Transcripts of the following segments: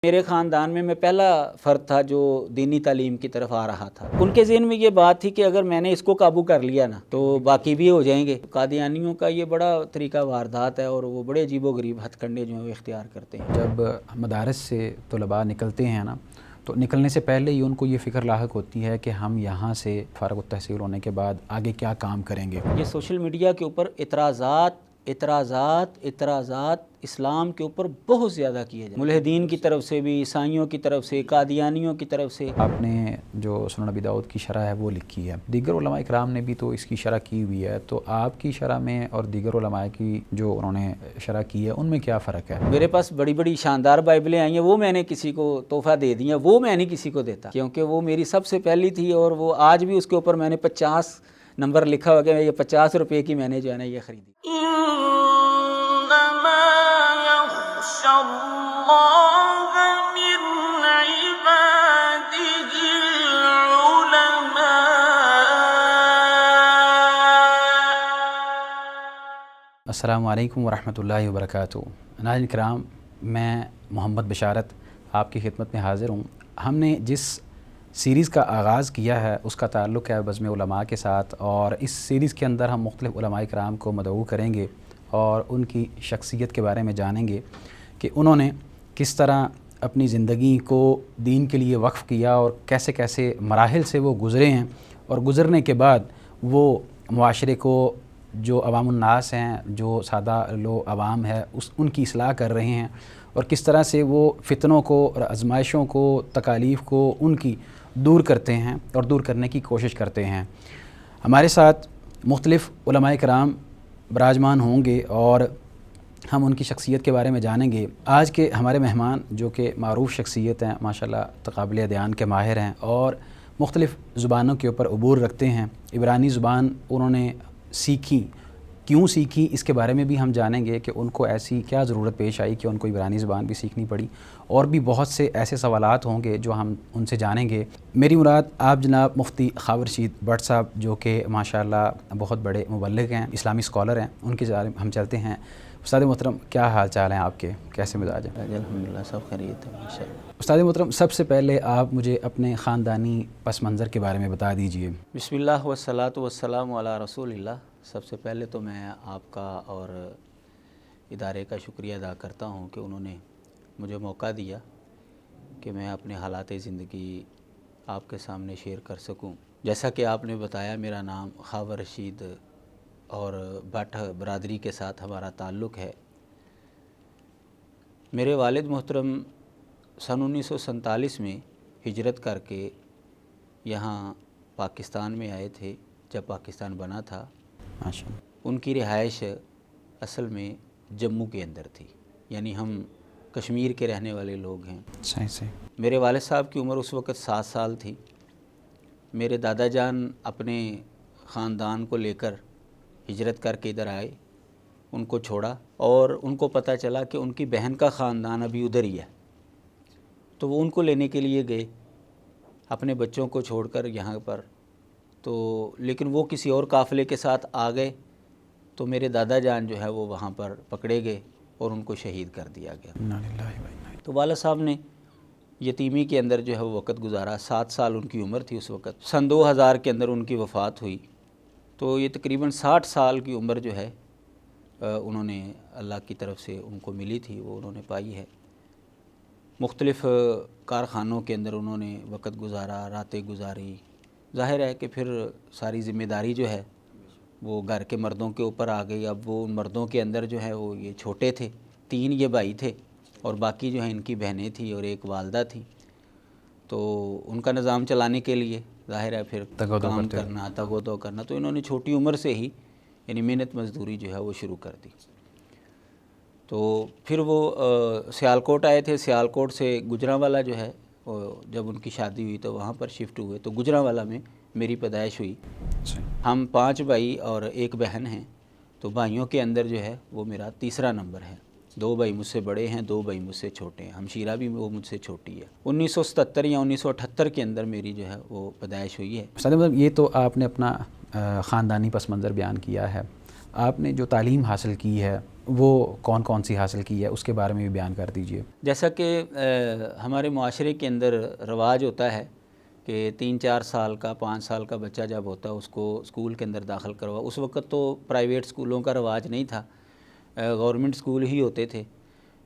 میرے خاندان میں پہلا فرد تھا جو دینی تعلیم کی طرف آ رہا تھا۔ ان کے ذہن میں یہ بات تھی کہ اگر میں نے اس کو قابو کر لیا نا تو باقی بھی ہو جائیں گے۔ قادیانیوں کا یہ بڑا طریقہ واردات ہے اور وہ بڑے عجیب و غریب ہتھ کنڈے جو ہیں وہ اختیار کرتے ہیں۔ جب مدارس سے طلباء نکلتے ہیں نا تو نکلنے سے پہلے ہی ان کو یہ فکر لاحق ہوتی ہے کہ ہم یہاں سے فارغ التحصیل ہونے کے بعد آگے کیا کام کریں گے۔ یہ سوشل میڈیا کے اوپر اعتراضات اسلام کے اوپر بہت زیادہ کیے جائیں، ملحدین کی طرف سے بھی، عیسائیوں کی طرف سے، قادیانیوں کی طرف سے۔ آپ نے جو سنن ابی داؤد کی شرح ہے وہ لکھی ہے، دیگر علماء اکرام نے بھی تو اس کی شرح کی ہوئی ہے، تو آپ کی شرح میں اور دیگر علماء کی جو انہوں نے شرح کی ہے ان میں کیا فرق ہے؟ میرے پاس بڑی بڑی شاندار بائبلیں آئی ہیں، وہ میں نے کسی کو تحفہ دے دی ہیں، وہ میں نہیں کسی کو دیتا کیونکہ وہ میری سب سے پہلی تھی، اور وہ آج بھی اس کے اوپر میں نے 50 نمبر لکھا ہوا کہ یہ 50 روپے کی میں نے جو ہے نا یہ خریدی۔ السلام علیکم ورحمۃ اللہ وبرکاتہ۔ ناظرین کرام، میں محمد بشارت آپ کی خدمت میں حاضر ہوں۔ ہم نے جس سیریز کا آغاز کیا ہے اس کا تعلق ہے بزم علماء کے ساتھ، اور اس سیریز کے اندر ہم مختلف علماء کرام کو مدعو کریں گے اور ان کی شخصیت کے بارے میں جانیں گے کہ انہوں نے کس طرح اپنی زندگی کو دین کے لیے وقف کیا اور کیسے کیسے مراحل سے وہ گزرے ہیں، اور گزرنے کے بعد وہ معاشرے کو جو عوام الناس ہیں، جو سادہ عوام ہے ان کی اصلاح کر رہے ہیں، اور کس طرح سے وہ فتنوں کو اور آزمائشوں کو، تکالیف کو ان کی دور کرتے ہیں اور دور کرنے کی کوشش کرتے ہیں۔ ہمارے ساتھ مختلف علماء کرام براجمان ہوں گے اور ہم ان کی شخصیت کے بارے میں جانیں گے۔ آج کے ہمارے مہمان جو کہ معروف شخصیت ہیں، ماشاءاللہ تقابل ادیان کے ماہر ہیں اور مختلف زبانوں کے اوپر عبور رکھتے ہیں۔ عبرانی زبان انہوں نے سیکھی، کیوں سیکھی اس کے بارے میں بھی ہم جانیں گے کہ ان کو ایسی کیا ضرورت پیش آئی کہ ان کو عبرانی زبان بھی سیکھنی پڑی، اور بھی بہت سے ایسے سوالات ہوں گے جو ہم ان سے جانیں گے۔ میری مراد آپ جناب مفتی خاور رشید بٹ صاحب جو کہ ماشاءاللہ بہت بڑے مبلغ ہیں، اسلامی اسکالر ہیں، ان کی جانب ہم چلتے ہیں۔ استاد محترم، کیا حال چال ہیں آپ کے؟ کیسے مزاج ہیں؟ الحمدللہ سب خیریت ہے ماشاءاللہ۔ استاد محترم، سب سے پہلے آپ مجھے اپنے خاندانی پس منظر کے بارے میں بتا دیجئے۔ بسم اللہ والصلاۃ والسلام علی رسول اللہ۔ سب سے پہلے تو میں آپ کا اور ادارے کا شکریہ ادا کرتا ہوں کہ انہوں نے مجھے موقع دیا کہ میں اپنے حالات زندگی آپ کے سامنے شیئر کر سکوں۔ جیسا کہ آپ نے بتایا، میرا نام خاور رشید اور بٹ برادری کے ساتھ ہمارا تعلق ہے۔ میرے والد محترم سن 1947 میں ہجرت کر کے یہاں پاکستان میں آئے تھے جب پاکستان بنا تھا۔ ان کی رہائش اصل میں جموں کے اندر تھی، یعنی ہم کشمیر کے رہنے والے لوگ ہیں۔ صحیح۔ میرے والد صاحب کی عمر اس وقت 7 سال تھی۔ میرے دادا جان اپنے خاندان کو لے کر ہجرت کر کے ادھر آئے، ان کو چھوڑا، اور ان کو پتہ چلا کہ ان کی بہن کا خاندان ابھی ادھر ہی ہے، تو وہ ان کو لینے کے لیے گئے اپنے بچوں کو چھوڑ کر یہاں پر، تو لیکن وہ کسی اور قافلے کے ساتھ آ گئے، تو میرے دادا جان جو ہے وہ وہاں پر پکڑے گئے اور ان کو شہید کر دیا گیا۔ تو والد صاحب نے یتیمی کے اندر جو ہے وہ وقت گزارا۔ 7 سال ان کی عمر تھی اس وقت۔ سن 2000 کے اندر ان کی وفات ہوئی، تو یہ تقریباً 60 سال کی عمر جو ہے انہوں نے اللہ کی طرف سے ان کو ملی تھی، وہ انہوں نے پائی ہے۔ مختلف کارخانوں کے اندر انہوں نے وقت گزارا، راتیں گزاری۔ ظاہر ہے کہ پھر ساری ذمہ داری جو ہے وہ گھر کے مردوں کے اوپر آ گئی۔ اب وہ ان مردوں کے اندر جو ہے وہ یہ چھوٹے تھے، 3 یہ بھائی تھے، اور باقی جو ہیں ان کی بہنیں تھیں اور ایک والدہ تھی، تو ان کا نظام چلانے کے لیے ظاہر ہے پھر کام کرنا، تگ و دو کرنا، تو انہوں نے چھوٹی عمر سے ہی یعنی محنت مزدوری جو ہے وہ شروع کر دی۔ تو پھر وہ سیالکوٹ آئے تھے، سیالکوٹ سے گجرانوالا جو ہے جب ان کی شادی ہوئی تو وہاں پر شفٹ ہوئے، تو گجرانوالا میں میری پیدائش ہوئی۔ ہم 5 بھائی اور 1 بہن ہیں، تو بھائیوں کے اندر جو ہے وہ میرا تیسرا نمبر ہے۔ 2 بھائی مجھ سے بڑے ہیں، 2 بھائی مجھ سے چھوٹے ہیں، ہمشیرہ بھی وہ مجھ سے چھوٹی ہے۔ 1977 یا 1978 کے اندر میری جو ہے وہ پیدائش ہوئی ہے۔ مطلب یہ تو آپ نے اپنا خاندانی پس منظر بیان کیا ہے، آپ نے جو تعلیم حاصل کی ہے وہ کون کون سی حاصل کی ہے اس کے بارے میں بھی بیان کر دیجئے۔ جیسا کہ ہمارے معاشرے کے اندر رواج ہوتا ہے کہ 3-4 سال کا 5 سال کا بچہ جب ہوتا ہے اس کو اسکول کے اندر داخل کروا، اس وقت تو پرائیویٹ اسکولوں کا رواج نہیں تھا، گورنمنٹ اسکول ہی ہوتے تھے،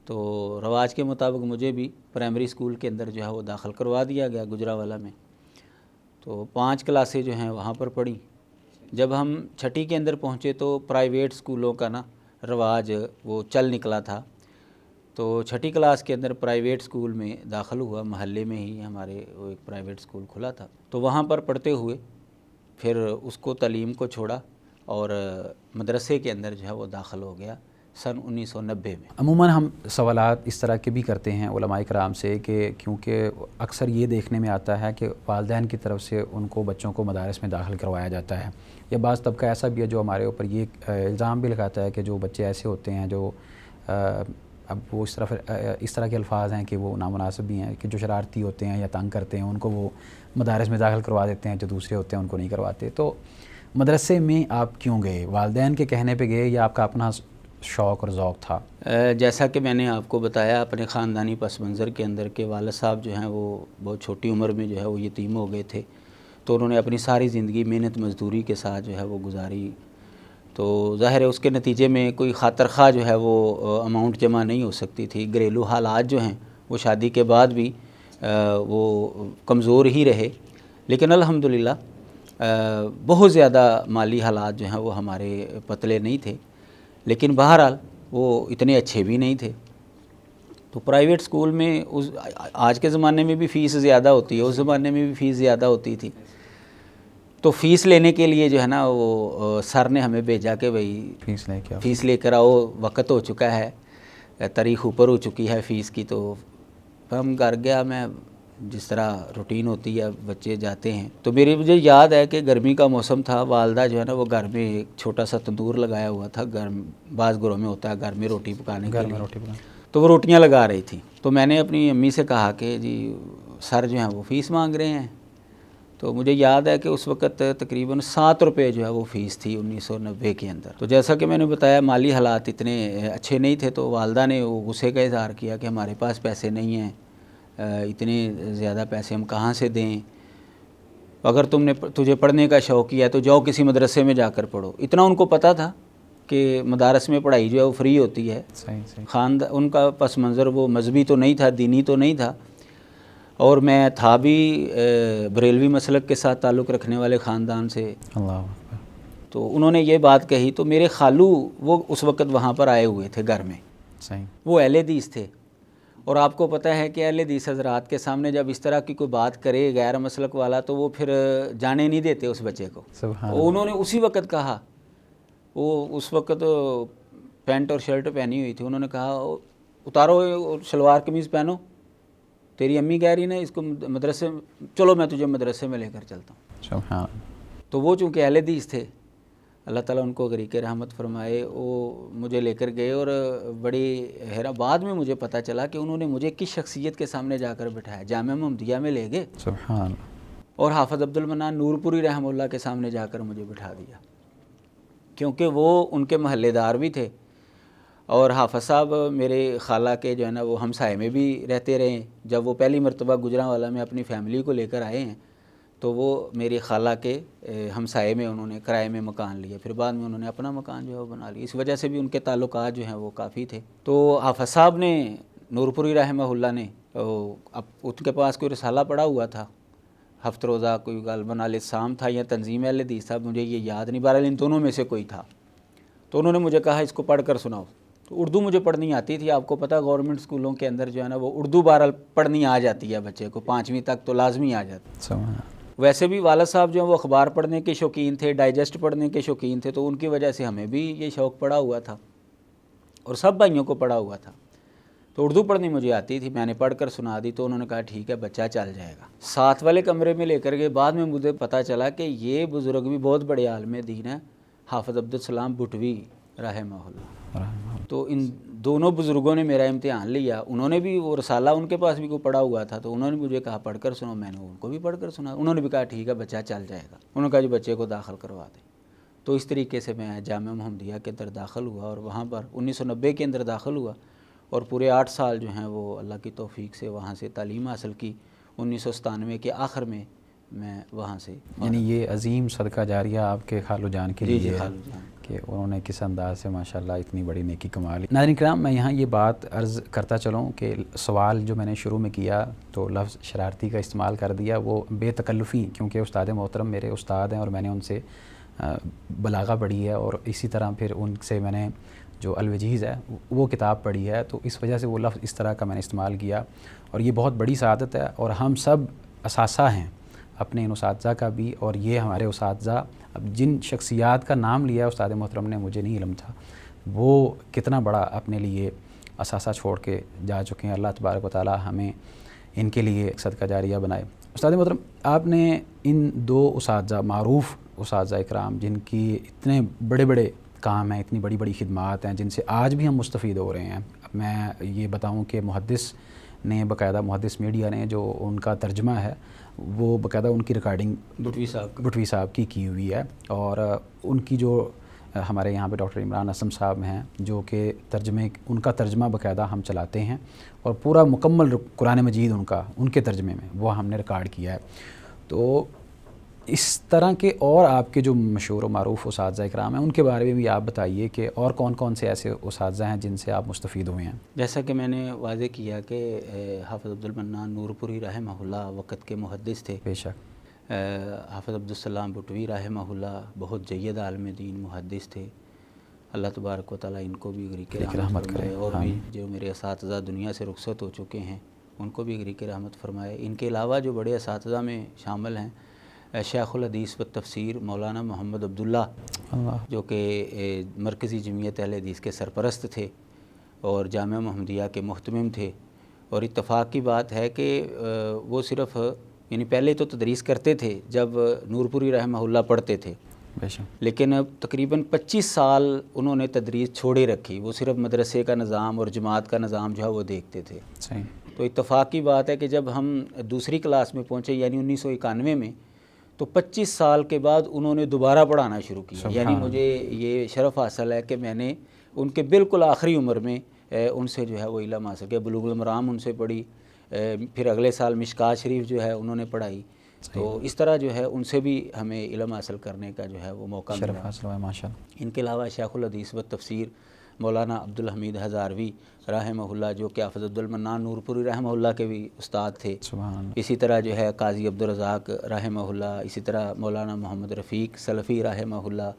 تو رواج کے مطابق مجھے بھی پرائمری اسکول کے اندر جو ہے وہ داخل کروا دیا گیا گجرانوالہ میں۔ تو 5 کلاسیں جو ہیں وہاں پر پڑھی۔ جب ہم چھٹی کے اندر پہنچے تو پرائیویٹ اسکولوں کا نا رواج وہ چل نکلا تھا، تو چھٹی کلاس کے اندر پرائیویٹ اسکول میں داخل ہوا، محلے میں ہی ہمارے وہ ایک پرائیویٹ اسکول کھلا تھا، تو وہاں پر پڑھتے ہوئے پھر اس کو تعلیم کو چھوڑا اور مدرسے کے اندر جو ہے وہ داخل ہو گیا سن 1990 میں۔ عموماً ہم سوالات اس طرح کے بھی کرتے ہیں علماء کرام سے کہ کیونکہ اکثر یہ دیکھنے میں آتا ہے کہ والدین کی طرف سے ان کو بچوں کو مدارس میں داخل کروایا جاتا ہے، یا بعض طبقہ ایسا بھی ہے جو ہمارے اوپر یہ الزام بھی لگاتا ہے کہ جو بچے ایسے ہوتے ہیں جو اب وہ اس طرح کے الفاظ ہیں کہ وہ نامناسب بھی ہیں کہ جو شرارتی ہوتے ہیں یا تنگ کرتے ہیں ان کو وہ مدارس میں داخل کروا دیتے ہیں، جو دوسرے ہوتے ہیں ان کو نہیں کرواتے۔ تو مدرسے میں آپ کیوں گئے؟ والدین کے کہنے پہ گئے یا آپ کا اپنا شوق اور ذوق تھا؟ جیسا کہ میں نے آپ کو بتایا اپنے خاندانی پس منظر کے اندر کہ والد صاحب جو ہیں وہ بہت چھوٹی عمر میں جو ہے وہ یتیم ہو گئے تھے، تو انہوں نے اپنی ساری زندگی محنت مزدوری کے ساتھ جو ہے وہ گزاری، تو ظاہر ہے اس کے نتیجے میں کوئی خاطر خواہ جو ہے وہ اماؤنٹ جمع نہیں ہو سکتی تھی۔ گھریلو حالات جو ہیں وہ شادی کے بعد بھی وہ کمزور ہی رہے، لیکن الحمدللہ بہت زیادہ مالی حالات جو ہیں وہ ہمارے پتلے نہیں تھے، لیکن بہرحال وہ اتنے اچھے بھی نہیں تھے۔ تو پرائیویٹ اسکول میں آج کے زمانے میں بھی فیس زیادہ ہوتی ہے، اس زمانے میں بھی فیس زیادہ ہوتی تھی، تو فیس لینے کے لیے جو ہے نا وہ سر نے ہمیں بھیجا کہ بھائی فیس لے کر آؤ، وقت ہو چکا ہے، تاریخ اوپر ہو چکی ہے فیس کی۔ تو ہم گھر گیا، میں جس طرح روٹین ہوتی ہے بچے جاتے ہیں، تو مجھے یاد ہے کہ گرمی کا موسم تھا، والدہ جو ہے نا وہ گھر میں ایک چھوٹا سا تندور لگایا ہوا تھا، بعض گھروں میں ہوتا ہے گھر میں روٹی پکانے کے لیے، تو وہ روٹیاں لگا رہی تھیں۔ تو میں نے اپنی امی سے کہا کہ جی سر جو ہیں وہ فیس مانگ رہے ہیں، تو مجھے یاد ہے کہ اس وقت تقریباً 7 روپے جو ہے وہ فیس تھی 1990 کے اندر۔ تو جیسا کہ میں نے بتایا مالی حالات اتنے اچھے نہیں تھے، تو والدہ نے وہ غصے کا اظہار کیا کہ ہمارے پاس پیسے نہیں ہیں، اتنے زیادہ پیسے ہم کہاں سے دیں، اگر تجھے پڑھنے کا شوق ہے تو جاؤ کسی مدرسے میں جا کر پڑھو۔ اتنا ان کو پتہ تھا کہ مدارس میں پڑھائی جو ہے وہ فری ہوتی ہے۔ ان کا پس منظر وہ مذہبی تو نہیں تھا، دینی تو نہیں تھا، اور میں تھا بھی بریلوی مسلک کے ساتھ تعلق رکھنے والے خاندان سے۔ تو انہوں نے یہ بات کہی، تو میرے خالو وہ اس وقت وہاں پر آئے ہوئے تھے گھر میں، وہ اہل حدیث تھے، اور آپ کو پتہ ہے کہ اہل حدیث حضرات کے سامنے جب اس طرح کی کوئی بات کرے غیر مسلک والا تو وہ پھر جانے نہیں دیتے اس بچے کو۔ انہوں نے اسی وقت کہا، وہ اس وقت پینٹ اور شرٹ پہنی ہوئی تھی، انہوں نے کہا اتارو شلوار قمیض پہنو، تیری امی کہہ رہی نا اس کو مدرسے، چلو میں تجھے مدرسے میں لے کر چلتا ہوں۔ تو وہ چونکہ اہل حدیث تھے، اللہ تعالیٰ ان کو غریق رحمت فرمائے، وہ مجھے لے کر گئے، اور بڑی حیران بعد میں مجھے پتہ چلا کہ انہوں نے مجھے کس شخصیت کے سامنے جا کر بٹھایا، جامعہ محمدیہ میں لے گئے اور حافظ عبد المنان نور پوری رحمہ اللہ کے سامنے جا کر مجھے بٹھا دیا، کیونکہ وہ ان کے محلے دار بھی تھے، اور حافظ صاحب میرے خالہ کے جو ہے نا وہ ہمسائے میں بھی رہتے رہے۔ جب وہ پہلی مرتبہ گجرانوالہ میں اپنی فیملی کو لے کر آئے ہیں تو وہ میری خالہ کے ہمسائے میں انہوں نے کرائے میں مکان لیا، پھر بعد میں انہوں نے اپنا مکان جو ہے وہ بنا لیا، اس وجہ سے بھی ان کے تعلقات جو ہیں وہ کافی تھے۔ تو حافظ صاحب نے نور پوری رحمہ اللہ نے اب ان کے پاس کوئی رسالہ پڑا ہوا تھا، ہفت روزہ کوئی غالباً الاسلام تھا یا تنظیم اہل حدیث تھا، مجھے یہ یاد نہیں، بہرحال ان دونوں میں سے کوئی تھا، تو انہوں نے مجھے کہا اس کو پڑھ کر سناؤ۔ تو اردو مجھے پڑھنی آتی تھی، آپ کو پتہ گورنمنٹ اسکولوں کے اندر جو ہے نا وہ اردو بہرحال پڑھنی آ جاتی ہے بچے کو، 5ویں تک تو لازمی آ جاتی۔ ویسے بھی والد صاحب جو ہیں وہ اخبار پڑھنے کے شوقین تھے، ڈائجسٹ پڑھنے کے شوقین تھے، تو ان کی وجہ سے ہمیں بھی یہ شوق پڑا ہوا تھا اور سب بھائیوں کو پڑا ہوا تھا، تو اردو پڑھنی مجھے آتی تھی، میں نے پڑھ کر سنا دی، تو انہوں نے کہا ٹھیک ہے بچہ چل جائے گا۔ ساتھ والے کمرے میں لے کر گئے، بعد میں مجھے پتہ چلا کہ یہ بزرگ بھی بہت بڑے عالم دین ہیں، حافظ عبدالسلام بھٹوی رحمہ اللہ۔ تو ان دونوں بزرگوں نے میرا امتحان لیا، انہوں نے بھی وہ رسالہ ان کے پاس بھی کوئی پڑھا ہوا تھا، تو انہوں نے مجھے کہا پڑھ کر سنو، میں نے ان کو بھی پڑھ کر سنا، انہوں نے بھی کہا ٹھیک ہے بچہ چل جائے گا، انہوں نے کہا جی بچے کو داخل کروا دیں۔ تو اس طریقے سے میں جامعہ محمدیہ کے اندر داخل ہوا اور وہاں پر 1990 کے اندر داخل ہوا اور پورے 8 سال جو ہیں وہ اللہ کی توفیق سے وہاں سے تعلیم حاصل کی۔ 1997 کے آخر میں وہاں سے، یعنی یہ عظیم صدقہ جاریہ آپ کے خالو جان کے لیے ہے خالو جان کہ انہوں نے کس انداز سے ماشاءاللہ اتنی بڑی نیکی کما لی۔ ناظرین کرام، میں یہاں یہ بات عرض کرتا چلوں کہ سوال جو میں نے شروع میں کیا تو لفظ شرارتی کا استعمال کر دیا، وہ بے تکلفی، کیونکہ استاد محترم میرے استاد ہیں اور میں نے ان سے بلاغہ پڑھی ہے اور اسی طرح پھر ان سے میں نے جو الوجیز ہے وہ کتاب پڑھی ہے، تو اس وجہ سے وہ لفظ اس طرح کا میں نے استعمال کیا اور یہ بہت بڑی سعادت ہے۔ اور ہم سب اساتذہ ہیں اپنے ان اساتذہ کا بھی، اور یہ ہمارے اساتذہ، اب جن شخصیات کا نام لیا ہے استاد محترم نے، مجھے نہیں علم تھا وہ کتنا بڑا اپنے لیے اثاثہ چھوڑ کے جا چکے ہیں۔ اللہ تبارک و تعالی ہمیں ان کے لیے صدقہ جاریہ بنائے۔ استاد محترم، آپ نے ان 2 اساتذہ، معروف اساتذہ اکرام، جن کی اتنے بڑے بڑے کام ہیں، اتنی بڑی بڑی خدمات ہیں، جن سے آج بھی ہم مستفید ہو رہے ہیں۔ میں یہ بتاؤں کہ محدث نے باقاعدہ، محدث میڈیا نے جو ان کا ترجمہ ہے وہ باقاعدہ ان کی ریکارڈنگ بٹوی صاحب کی ہوئی ہے، اور ان کی جو ہمارے یہاں پہ ڈاکٹر عمران اسم صاحب ہیں جو کہ ان کا ترجمہ باقاعدہ ہم چلاتے ہیں، اور پورا مکمل قرآن مجید ان کے ترجمے میں وہ ہم نے ریکارڈ کیا ہے۔ تو اس طرح کے اور آپ کے جو مشہور و معروف اساتذہ اکرام ہیں ان کے بارے میں بھی آپ بتائیے کہ اور کون کون سے ایسے اساتذہ ہیں جن سے آپ مستفید ہوئے ہیں۔ جیسا کہ میں نے واضح کیا کہ حافظ عبدالمنان نورپوری رحمہ اللہ وقت کے محدث تھے۔ بے شک۔ حافظ عبدالسلام بٹوی رحمہ اللہ بہت جید عالم دین محدث تھے۔ اللہ تبارک و تعالیٰ ان کو بھی غریق رحمت فرمائے، اور بھی جو میرے اساتذہ دنیا سے رخصت ہو چکے ہیں ان کو بھی غریق رحمت فرمائے۔ ان کے علاوہ جو بڑے اساتذہ میں شامل ہیں، شیخ الحدیث و تفسیر مولانا محمد عبداللہ، جو کہ مرکزی جمعیت اہل حدیث کے سرپرست تھے اور جامعہ محمدیہ کے محتمم تھے، اور اتفاق کی بات ہے کہ وہ صرف یعنی پہلے تو تدریس کرتے تھے جب نورپوری رحمہ اللہ پڑھتے تھے، لیکن تقریباً 25 سال انہوں نے تدریس چھوڑے رکھی، وہ صرف مدرسے کا نظام اور جماعت کا نظام جو ہے وہ دیکھتے تھے۔ تو اتفاق کی بات ہے کہ جب ہم دوسری کلاس میں پہنچے یعنی 1991 میں، تو 25 سال کے بعد انہوں نے دوبارہ پڑھانا شروع کیا۔ یعنی مجھے یہ شرف حاصل ہے کہ میں نے ان کے بالکل آخری عمر میں ان سے جو ہے وہ علم حاصل کیا۔ بلوغ المرام ان سے پڑھی، پھر اگلے سال مشکات شریف جو ہے انہوں نے پڑھائی، تو اس طرح جو ہے ان سے بھی ہمیں علم حاصل کرنے کا جو ہے وہ موقع ملا۔ شرف حاصل ہوا ماشاءاللہ۔ ان کے علاوہ شیخ الحدیث و تفسیر مولانا عبدالحمید ہزاروی رحمہ اللہ، جو کہ حافظ عبدالمنان نورپوری رحمہ اللہ کے بھی استاد تھے، اسی طرح جو ہے قاضی عبدالرزاق رحمہ اللہ، اسی طرح مولانا محمد رفیق سلفی رحمہ اللہ،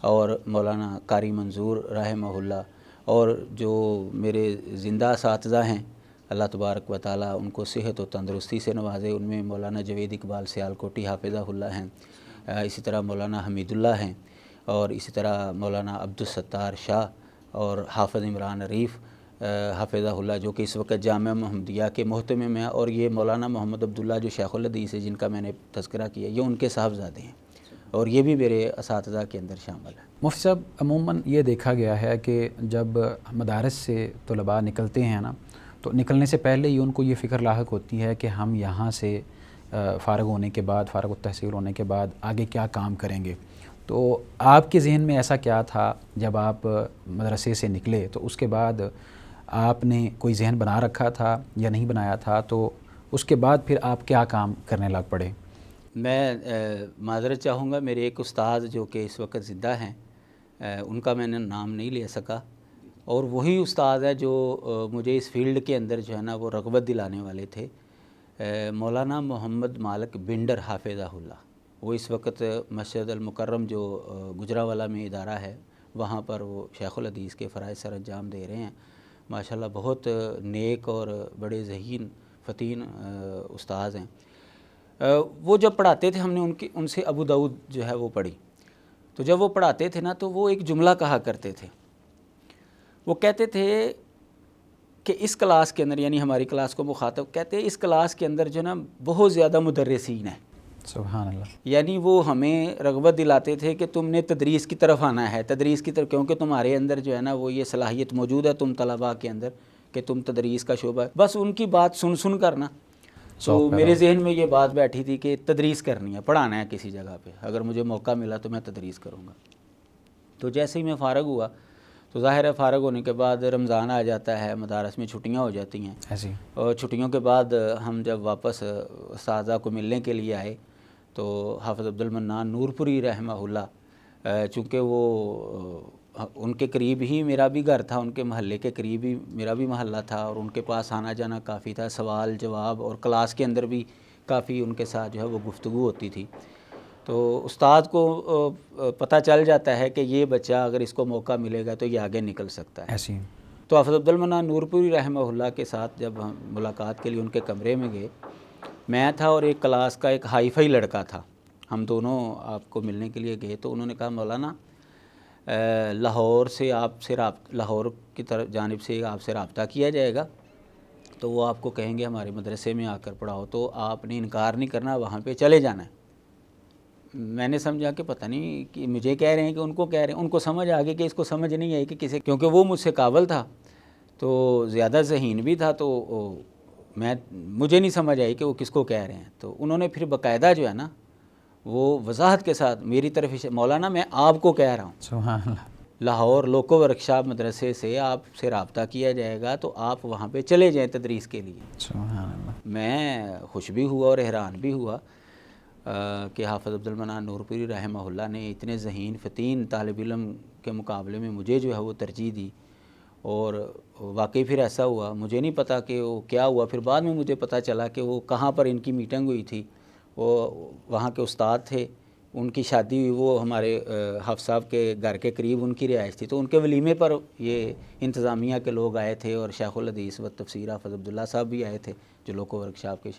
اور مولانا قاری منظور رحمہ اللہ، اور جو میرے زندہ اساتذہ ہیں اللہ تبارک و تعالیٰ ان کو صحت و تندرستی سے نوازے، ان میں مولانا جوید اقبال سیالکوٹی حافظہ اللہ ہیں، اسی طرح مولانا حمید اللہ ہیں، اور اسی طرح مولانا عبدالستار شاہ اور حافظ عمران عریف حافظہ اللہ، جو کہ اس وقت جامعہ محمدیہ کے محتمم ہیں، اور یہ مولانا محمد عبداللہ جو شیخ الحدیث ہے جن کا میں نے تذکرہ کیا، یہ ان کے صاحبزادے ہیں، اور یہ بھی میرے اساتذہ کے اندر شامل ہیں۔ مفتی صاحب، عموماً یہ دیکھا گیا ہے کہ جب مدارس سے طلباء نکلتے ہیں نا، تو نکلنے سے پہلے ہی ان کو یہ فکر لاحق ہوتی ہے کہ ہم یہاں سے فارغ ہونے کے بعد، فارغ التحصیل ہونے کے بعد آگے کیا کام کریں گے۔ تو آپ کے ذہن میں ایسا کیا تھا جب آپ مدرسے سے نکلے؟ تو اس کے بعد آپ نے کوئی ذہن بنا رکھا تھا یا نہیں بنایا تھا؟ تو اس کے بعد پھر آپ کیا کام کرنے لگ پڑے؟ میں معذرت چاہوں گا، میرے ایک استاد جو کہ اس وقت زندہ ہیں، ان کا میں نے نام نہیں لے سکا، اور وہی استاد ہے جو مجھے اس فیلڈ کے اندر جو ہے نا وہ رغبت دلانے والے تھے، مولانا محمد مالک بنڈر حافظہ اللہ۔ وہ اس وقت مسجد المکرم جو گجراوالا میں ادارہ ہے وہاں پر وہ شیخ الحدیث کے فرائض سر انجام دے رہے ہیں، ماشاءاللہ بہت نیک اور بڑے ذہین فتین استاذ ہیں۔ وہ جب پڑھاتے تھے ہم نے ان سے ابو داؤد جو ہے وہ پڑھی، تو جب وہ پڑھاتے تھے نا تو وہ ایک جملہ کہا کرتے تھے، وہ کہتے تھے کہ اس کلاس کے اندر، یعنی ہماری کلاس کو مخاطب کہتے ہیں، اس کلاس کے اندر جو نا بہت زیادہ مدرسین ہیں۔ سبحان اللہ۔ یعنی وہ ہمیں رغبت دلاتے تھے کہ تم نے تدریس کی طرف آنا ہے، تدریس کی طرف، کیونکہ تمہارے اندر جو ہے نا وہ یہ صلاحیت موجود ہے تم طلباء کے اندر کہ تم تدریس کا شعبہ، بس ان کی بات سن کر نا تو میرے ذہن میں یہ بات بیٹھی تھی کہ تدریس کرنی ہے، پڑھانا ہے کسی جگہ پہ، اگر مجھے موقع ملا تو میں تدریس کروں گا۔ تو جیسے ہی میں فارغ ہوا تو ظاہر ہے فارغ ہونے کے بعد رمضان آ جاتا ہے، مدارس میں چھٹیاں ہو جاتی ہیں، ایسی اور چھٹیوں کے بعد ہم جب واپس اساتذہ کو ملنے کے لیے آئے تو حافظ عبد المنان نور پوری رحمہ اللہ، چونکہ وہ ان کے قریب ہی میرا بھی گھر تھا، ان کے محلے کے قریب ہی میرا بھی محلہ تھا، اور ان کے پاس آنا جانا کافی تھا، سوال جواب اور کلاس کے اندر بھی کافی ان کے ساتھ جو ہے وہ گفتگو ہوتی تھی۔ تو استاد کو پتہ چل جاتا ہے کہ یہ بچہ اگر اس کو موقع ملے گا تو یہ آگے نکل سکتا ہے۔ ایسی تو حافظ عبد المنان نور پوری رحمہ اللہ کے ساتھ جب ہم ملاقات کے لیے ان کے کمرے میں گئے، میں تھا اور ایک کلاس کا ایک ہائی فائی لڑکا تھا، ہم دونوں آپ کو ملنے کے لیے گئے تو انہوں نے کہا مولانا لاہور سے آپ سے لاہور کی طرف جانب سے آپ سے رابطہ کیا جائے گا، تو وہ آپ کو کہیں گے ہمارے مدرسے میں آ کر پڑھاؤ، تو آپ نے انکار نہیں کرنا، وہاں پہ چلے جانا ہے۔ میں نے سمجھا کہ پتہ نہیں کہ مجھے کہہ رہے ہیں کہ ان کو کہہ رہے ہیں، ان کو سمجھ آ گئی کہ اس کو سمجھ نہیں آئی کہ کسے، کیونکہ وہ مجھ سے قابل تھا تو زیادہ ذہین بھی تھا، تو مجھے نہیں سمجھ آئی کہ وہ کس کو کہہ رہے ہیں۔ تو انہوں نے پھر باقاعدہ جو ہے نا وہ وضاحت کے ساتھ میری طرف مولانا میں آپ کو کہہ رہا ہوں، سبحان اللہ، لاہور لوکو ورکشاپ مدرسے سے آپ سے رابطہ کیا جائے گا تو آپ وہاں پہ چلے جائیں تدریس کے لیے۔ سبحان اللہ، میں خوش بھی ہوا اور حیران بھی ہوا کہ حافظ عبد المنان نور پوری رحمہ اللہ نے اتنے ذہین فتین طالب علم کے مقابلے میں مجھے جو ہے وہ ترجیح دی، اور واقعی پھر ایسا ہوا، مجھے نہیں پتہ کہ وہ کیا ہوا، پھر بعد میں مجھے پتہ چلا کہ وہ کہاں پر ان کی میٹنگ ہوئی تھی، وہ وہاں کے استاد تھے، ان کی شادی ہوئی، وہ ہمارے حافظ صاحب کے گھر کے قریب ان کی رہائش تھی، تو ان کے ولیمے پر یہ انتظامیہ کے لوگ آئے تھے اور شیخ الحدیث و تفسیر حافظ عبداللہ صاحب بھی آئے تھے جو لوکو ورکشاپ کے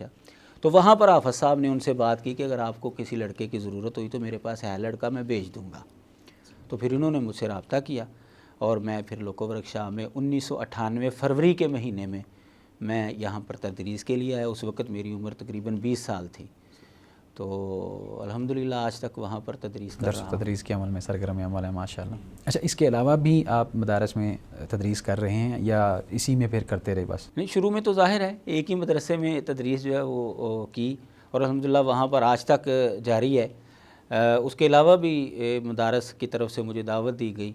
تو وہاں پر حافظ صاحب نے ان سے بات کی کہ اگر آپ کو کسی لڑکے کی ضرورت ہوئی تو میرے پاس ہے لڑکا، میں بھیج دوں گا۔ تو پھر انہوں نے مجھ سے رابطہ کیا اور میں پھر لوکو ورکشاپ میں 1998 فروری کے مہینے میں یہاں پر تدریس کے لیے آیا۔ اس وقت میری عمر تقریباً 20 سال تھی، تو الحمدللہ آج تک وہاں پر تدریس کر رہا ہوں۔ تدریس کے عمل میں سرگرم عمل ہے ماشاءاللہ۔ اچھا، اس کے علاوہ بھی آپ مدارس میں تدریس کر رہے ہیں یا اسی میں پھر کرتے رہے بس؟ نہیں، شروع میں تو ظاہر ہے ایک ہی مدرسے میں تدریس جو ہے وہ کی، اور الحمدللہ وہاں پر آج تک جاری ہے۔ اس کے علاوہ بھی مدارس کی طرف سے مجھے دعوت دی گئی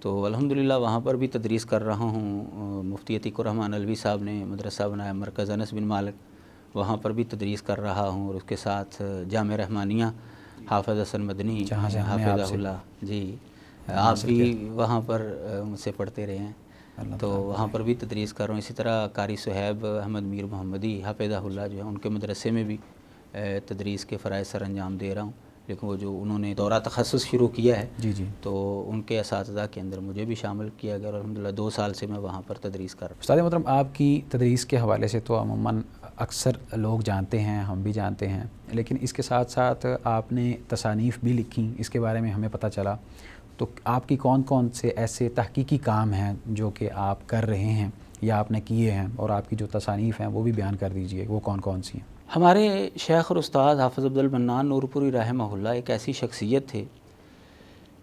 تو الحمدللہ وہاں پر بھی تدریس کر رہا ہوں۔ مفتی عتیق الرحمن علوی صاحب نے مدرسہ بنایا مرکز انس بن مالک، وہاں پر بھی تدریس کر رہا ہوں، اور اس کے ساتھ جامع رحمانیہ حافظ حسن مدنی حافظہ اللہ، جی آپ بھی وہاں پر ان سے پڑھتے رہے ہیں، تو وہاں پر بھی تدریس کر رہا ہوں۔ اسی طرح قاری صہیب احمد میر محمدی حافظہ اللہ جو ہے ان کے مدرسے میں بھی تدریس کے فرائض سر انجام دے رہا ہوں، لیکن وہ جو انہوں نے دورہ تخصص شروع کیا ہے جی جی، تو ان کے اساتذہ کے اندر مجھے بھی شامل کیا گیا، اور الحمدللہ 2 سال سے میں وہاں پر تدریس کر رہا ہوں۔ استاد محترم، آپ کی تدریس کے حوالے سے تو عموماً اکثر لوگ جانتے ہیں، ہم بھی جانتے ہیں، لیکن اس کے ساتھ ساتھ آپ نے تصانیف بھی لکھی، اس کے بارے میں ہمیں پتہ چلا، تو آپ کی کون کون سے ایسے تحقیقی کام ہیں جو کہ آپ کر رہے ہیں یا آپ نے کیے ہیں، اور آپ کی جو تصانیف ہیں وہ بھی بیان کر دیجئے، وہ کون کون سی ہیں؟ ہمارے شیخ اور استاد حافظ عبد المنان نور پوری رحمہ اللہ ایک ایسی شخصیت تھے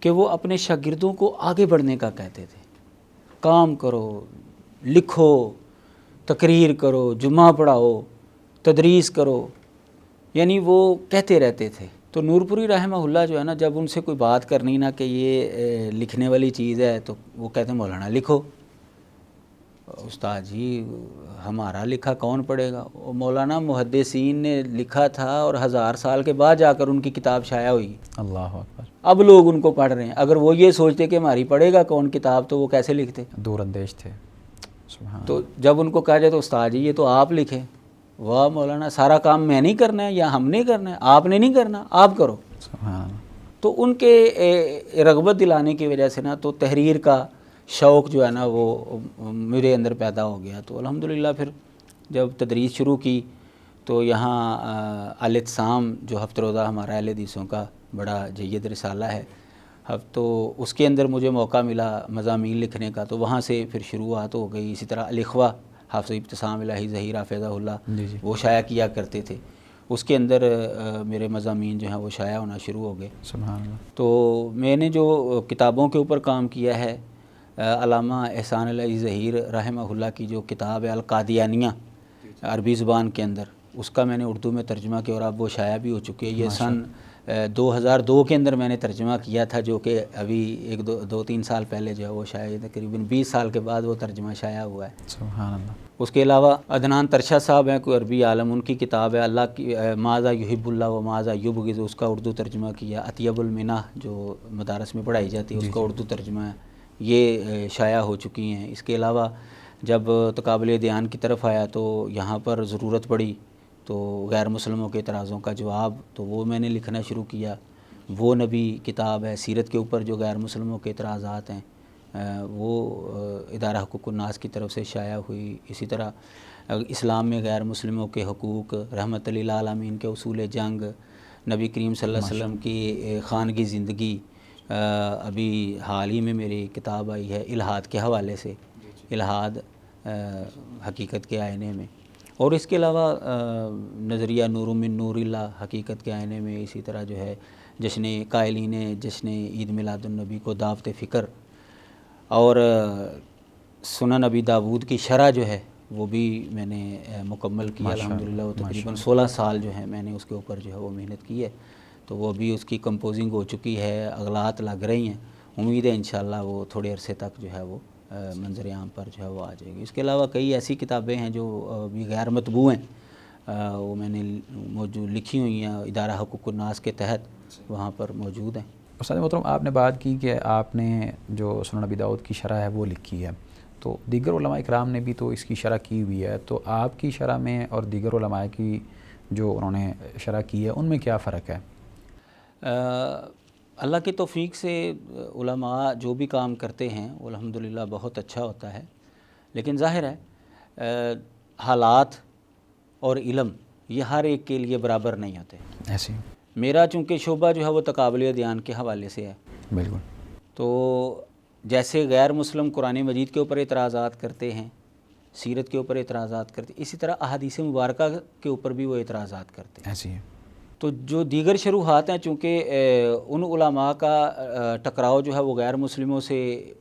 کہ وہ اپنے شاگردوں کو آگے بڑھنے کا کہتے تھے، کام کرو، لکھو، تقریر کرو، جمعہ پڑھاؤ، تدریس کرو، یعنی وہ کہتے رہتے تھے۔ تو نور پوری رحمہ اللہ جو ہے نا، جب ان سے کوئی بات کرنی نا کہ یہ لکھنے والی چیز ہے تو وہ کہتے ہیں مولانا لکھو۔ استاد جی ہمارا لکھا کون پڑھے گا؟ مولانا محدثین نے لکھا تھا اور 1000 سال کے بعد جا کر ان کی کتاب شائع ہوئی، اللہ اکبر، اب لوگ ان کو پڑھ رہے ہیں۔ اگر وہ یہ سوچتے کہ ہماری پڑھے گا کون کتاب تو وہ کیسے لکھتے؟ دور اندیش تھے، سبحان تو جب ان کو کہا جائے تو استاد جی یہ تو آپ لکھیں، واہ مولانا سارا کام میں نہیں کرنا ہے یا ہم نہیں کرنا ہے، آپ نے نہیں کرنا، آپ کرو۔ سبحان۔ تو ان کے رغبت دلانے کی وجہ سے نا تو تحریر کا شوق جو ہے نا وہ میرے اندر پیدا ہو گیا۔ تو الحمدللہ پھر جب تدریس شروع کی تو یہاں الاعتصام جو ہفتہ روزہ ہمارا اہل حدیثوں کا بڑا جید رسالہ ہے، تو اس کے اندر مجھے موقع ملا مضامین لکھنے کا، تو وہاں سے پھر شروعات ہو گئی۔ اسی طرح الاخوہ حافظ ابتسام الہی ظہیر حافظہ اللہ جی جی، وہ شائع کیا کرتے تھے، اس کے اندر میرے مضامین جو ہیں وہ شائع ہونا شروع ہو گئے۔ سبحان اللہ۔ تو میں نے جو کتابوں کے اوپر کام کیا ہے، علامہ احسان الہی ظہیر رحمہ اللہ کی جو کتاب ہے القادیانیہ عربی زبان کے اندر، اس کا میں نے اردو میں ترجمہ کیا اور اب وہ شائع بھی ہو چکی ہے. یہ سن 2002 کے اندر میں نے ترجمہ کیا تھا، جو کہ ابھی دو تین سال پہلے جو ہے وہ شائع، تقریباً 20 سال کے بعد وہ ترجمہ شائع ہوا ہے. سبحان اللہ. اس کے علاوہ عدنان ترشا صاحب ہیں، کوئی عربی عالم، ان کی کتاب ہے اللہ کی ماذا یحب اللہ و ماذا یبغض، اس کا اردو ترجمہ کیا. اطیب المنح جو مدارس میں پڑھائی جاتی ہے اس کا اردو ترجمہ ہے، یہ شائع ہو چکی ہیں. اس کے علاوہ جب تقابل ادیان کی طرف آیا تو یہاں پر ضرورت پڑی تو غیر مسلموں کے اعتراضوں کا جواب، تو وہ میں نے لکھنا شروع کیا. وہ نبی کتاب ہے سیرت کے اوپر جو غیر مسلموں کے اعتراضات ہیں، وہ ادارہ حقوق الناس کی طرف سے شائع ہوئی. اسی طرح اسلام میں غیر مسلموں کے حقوق، رحمت للعالمین کے اصول جنگ، نبی کریم صلی اللہ علیہ وسلم کی خانگی زندگی، ابھی حال ہی میں میری کتاب آئی ہے الہاد کے حوالے سے، الہاد حقیقت کے آئینے میں. اور اس کے علاوہ نظریہ نور من نور اللہ حقیقت کے آئینے میں. اسی طرح جو ہے جشن قائلین جشن عید میلاد النبی کو دعوت فکر، اور سنن ابی داود کی شرح جو ہے وہ بھی میں نے مکمل کیا الحمدللہ. وہ تقریباً 16 سال جو ہے میں نے اس کے اوپر جو ہے وہ محنت کی ہے. تو وہ بھی اس کی کمپوزنگ ہو چکی ہے، اغلاط لگ رہی ہیں. امید ہے انشاءاللہ وہ تھوڑے عرصے تک جو ہے وہ منظر عام پر جو ہے وہ آ جائے گی. اس کے علاوہ کئی ایسی کتابیں ہیں جو بھی غیر مطبوع ہیں، وہ میں نے موجود لکھی ہوئی ہیں ادارہ حقوق الناس کے تحت، وہاں پر موجود ہیں. استاد محترم، آپ نے بات کی کہ آپ نے جو سنن ابی داؤد کی شرح ہے وہ لکھی ہے، تو دیگر علماء اکرام نے بھی تو اس کی شرح کی ہوئی ہے، تو آپ کی شرح میں اور دیگر علماء کی جو انہوں نے شرح کی ہے ان میں کیا فرق ہے؟ اللہ کی توفیق سے علماء جو بھی کام کرتے ہیں وہ الحمدللہ بہت اچھا ہوتا ہے، لیکن ظاہر ہے حالات اور علم یہ ہر ایک کے لیے برابر نہیں ہوتے. ایسی میرا چونکہ شعبہ جو ہے وہ تقابل ادیان کے حوالے سے ہے، بالکل. تو جیسے غیر مسلم قرآن مجید کے اوپر اعتراضات کرتے ہیں، سیرت کے اوپر اعتراضات کرتے ہیں، اسی طرح احادیث مبارکہ کے اوپر بھی وہ اعتراضات کرتے ہیں. ایسی ہے. تو جو دیگر شروحات ہیں، چونکہ ان علماء کا ٹکراؤ جو ہے وہ غیر مسلموں سے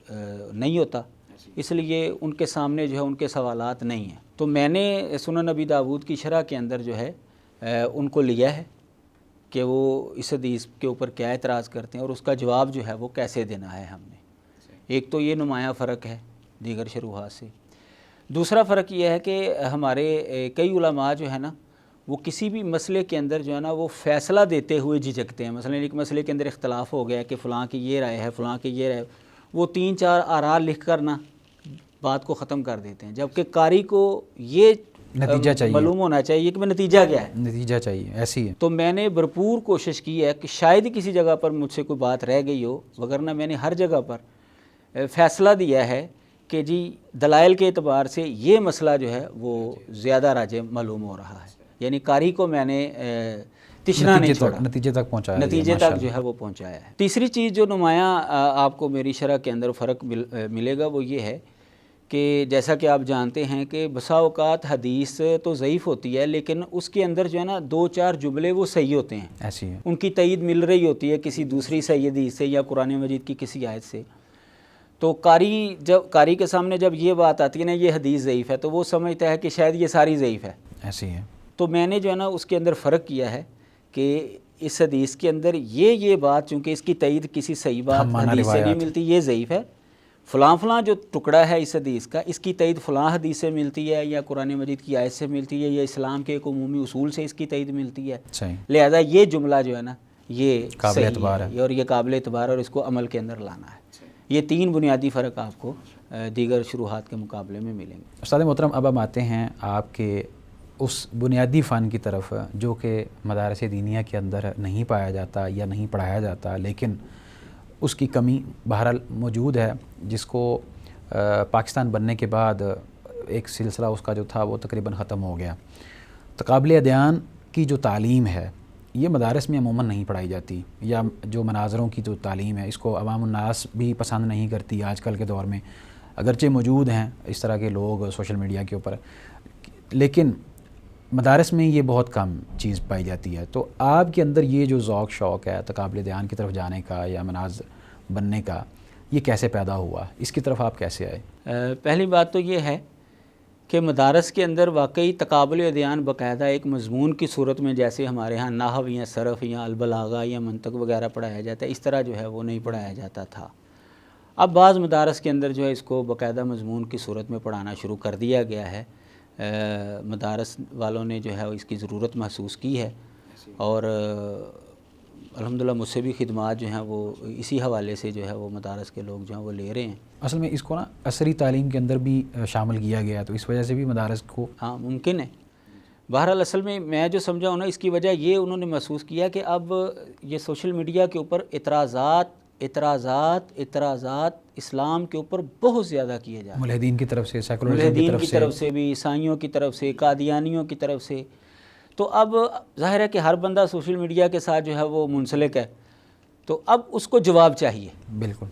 نہیں ہوتا، اس لیے ان کے سامنے جو ہے ان کے سوالات نہیں ہیں. تو میں نے سنن ابی داود کی شرح کے اندر جو ہے ان کو لیا ہے کہ وہ اس حدیث کے اوپر کیا اعتراض کرتے ہیں اور اس کا جواب جو ہے وہ کیسے دینا ہے ہم نے. ایک تو یہ نمایاں فرق ہے دیگر شروحات سے. دوسرا فرق یہ ہے کہ ہمارے کئی علماء جو ہے نا وہ کسی بھی مسئلے کے اندر جو ہے نا وہ فیصلہ دیتے ہوئے جھجکتے ہیں. مثلا ایک مسئلے کے اندر اختلاف ہو گیا کہ فلاں کی یہ رائے ہے، فلاں کی یہ رائے، وہ 3-4 آراء لکھ کر نا بات کو ختم کر دیتے ہیں، جبکہ قاری کو یہ نتیجہ چاہیے، معلوم ہونا چاہیے کہ نتیجہ کیا ہے، نتیجہ چاہیے. ایسی ہے. تو میں نے بھرپور کوشش کی ہے کہ شاید ہی کسی جگہ پر مجھ سے کوئی بات رہ گئی ہو، وگرنہ میں نے ہر جگہ پر فیصلہ دیا ہے کہ جی دلائل کے اعتبار سے یہ مسئلہ جو ہے وہ زیادہ راجح معلوم ہو رہا ہے. یعنی قاری کو میں نے تشنا نہیں چھوڑا، نتیجے تک پہنچایا، نتیجے تک جو ہے وہ پہنچایا ہے. تیسری چیز جو نمایاں آپ کو میری شرح کے اندر فرق ملے گا وہ یہ ہے کہ جیسا کہ آپ جانتے ہیں کہ بسا اوقات حدیث تو ضعیف ہوتی ہے، لیکن اس کے اندر جو ہے نا 2-4 جملے وہ صحیح ہوتے ہیں. ایسی ہے. ان کی تائید مل رہی ہوتی ہے کسی دوسری صحیح حدیث سے یا قرآن مجید کی کسی آیت سے. تو قاری کے سامنے جب یہ بات آتی ہے نا یہ حدیث ضعیف ہے، تو وہ سمجھتا ہے کہ شاید یہ ساری ضعیف ہے. ایسی ہے. تو میں نے جو ہے نا اس کے اندر فرق کیا ہے کہ اس حدیث کے اندر یہ بات چونکہ اس کی تائید کسی صحیح بات حدیث سے نہیں ملتی، یہ ضعیف ہے. فلاں جو ٹکڑا ہے اس حدیث کا، اس کی تائید فلاں حدیث سے ملتی ہے یا قرآن مجید کی آیت سے ملتی ہے یا اسلام کے ایک عمومی اصول سے اس کی تائید ملتی ہے. لہذا یہ جملہ جو ہے نا یہ قابل اعتبار ہے اور یہ قابل اعتبار اور اس کو عمل کے اندر لانا ہے. یہ 3 بنیادی فرق آپ کو دیگر شروحات کے مقابلے میں ملیں گے. استاد محترم، اب ہم آتے ہیں آپ کے اس بنیادی فن کی طرف جو کہ مدارس دینیہ کے اندر نہیں پایا جاتا یا نہیں پڑھایا جاتا، لیکن اس کی کمی بہرحال موجود ہے، جس کو پاکستان بننے کے بعد ایک سلسلہ اس کا جو تھا وہ تقریباً ختم ہو گیا. تقابل ادیان کی جو تعلیم ہے یہ مدارس میں عموماً نہیں پڑھائی جاتی، یا جو مناظروں کی جو تعلیم ہے اس کو عوام الناس بھی پسند نہیں کرتی آج کل کے دور میں، اگرچہ موجود ہیں اس طرح کے لوگ سوشل میڈیا کے اوپر، لیکن مدارس میں یہ بہت کم چیز پائی جاتی ہے. تو آپ کے اندر یہ جو ذوق شوق ہے تقابل ادیان کی طرف جانے کا یا مناظر بننے کا، یہ کیسے پیدا ہوا؟ اس کی طرف آپ کیسے آئے؟ پہلی بات تو یہ ہے کہ مدارس کے اندر واقعی تقابل ادیان باقاعدہ ایک مضمون کی صورت میں، جیسے ہمارے ہاں نحو یا صرف یا البلاغہ یا منطق وغیرہ پڑھایا جاتا ہے، اس طرح جو ہے وہ نہیں پڑھایا جاتا تھا۔ اب بعض مدارس کے اندر جو ہے اس کو باقاعدہ مضمون کی صورت میں پڑھانا شروع کر دیا گیا ہے۔ مدارس والوں نے جو ہے اس کی ضرورت محسوس کی ہے، اور الحمدللہ مجھ سے بھی خدمات جو ہیں وہ اسی حوالے سے جو ہے وہ مدارس کے لوگ جو ہیں وہ لے رہے ہیں۔ اصل میں اس کو نا عصری تعلیم کے اندر بھی شامل کیا گیا، تو اس وجہ سے بھی مدارس کو ہاں ممکن ہے۔ بہرحال اصل میں جو سمجھا ہوں نا، اس کی وجہ یہ انہوں نے محسوس کیا کہ اب یہ سوشل میڈیا کے اوپر اعتراضات اسلام کے اوپر بہت زیادہ کیے جا رہے ہیں، ملحدین کی طرف سے، سیکولرزم ملحدین کی طرف سے بھی، عیسائیوں کی طرف سے، قادیانیوں کی طرف سے۔ تو اب ظاہر ہے کہ ہر بندہ سوشل میڈیا کے ساتھ جو ہے وہ منسلک ہے، تو اب اس کو جواب چاہیے، بالکل،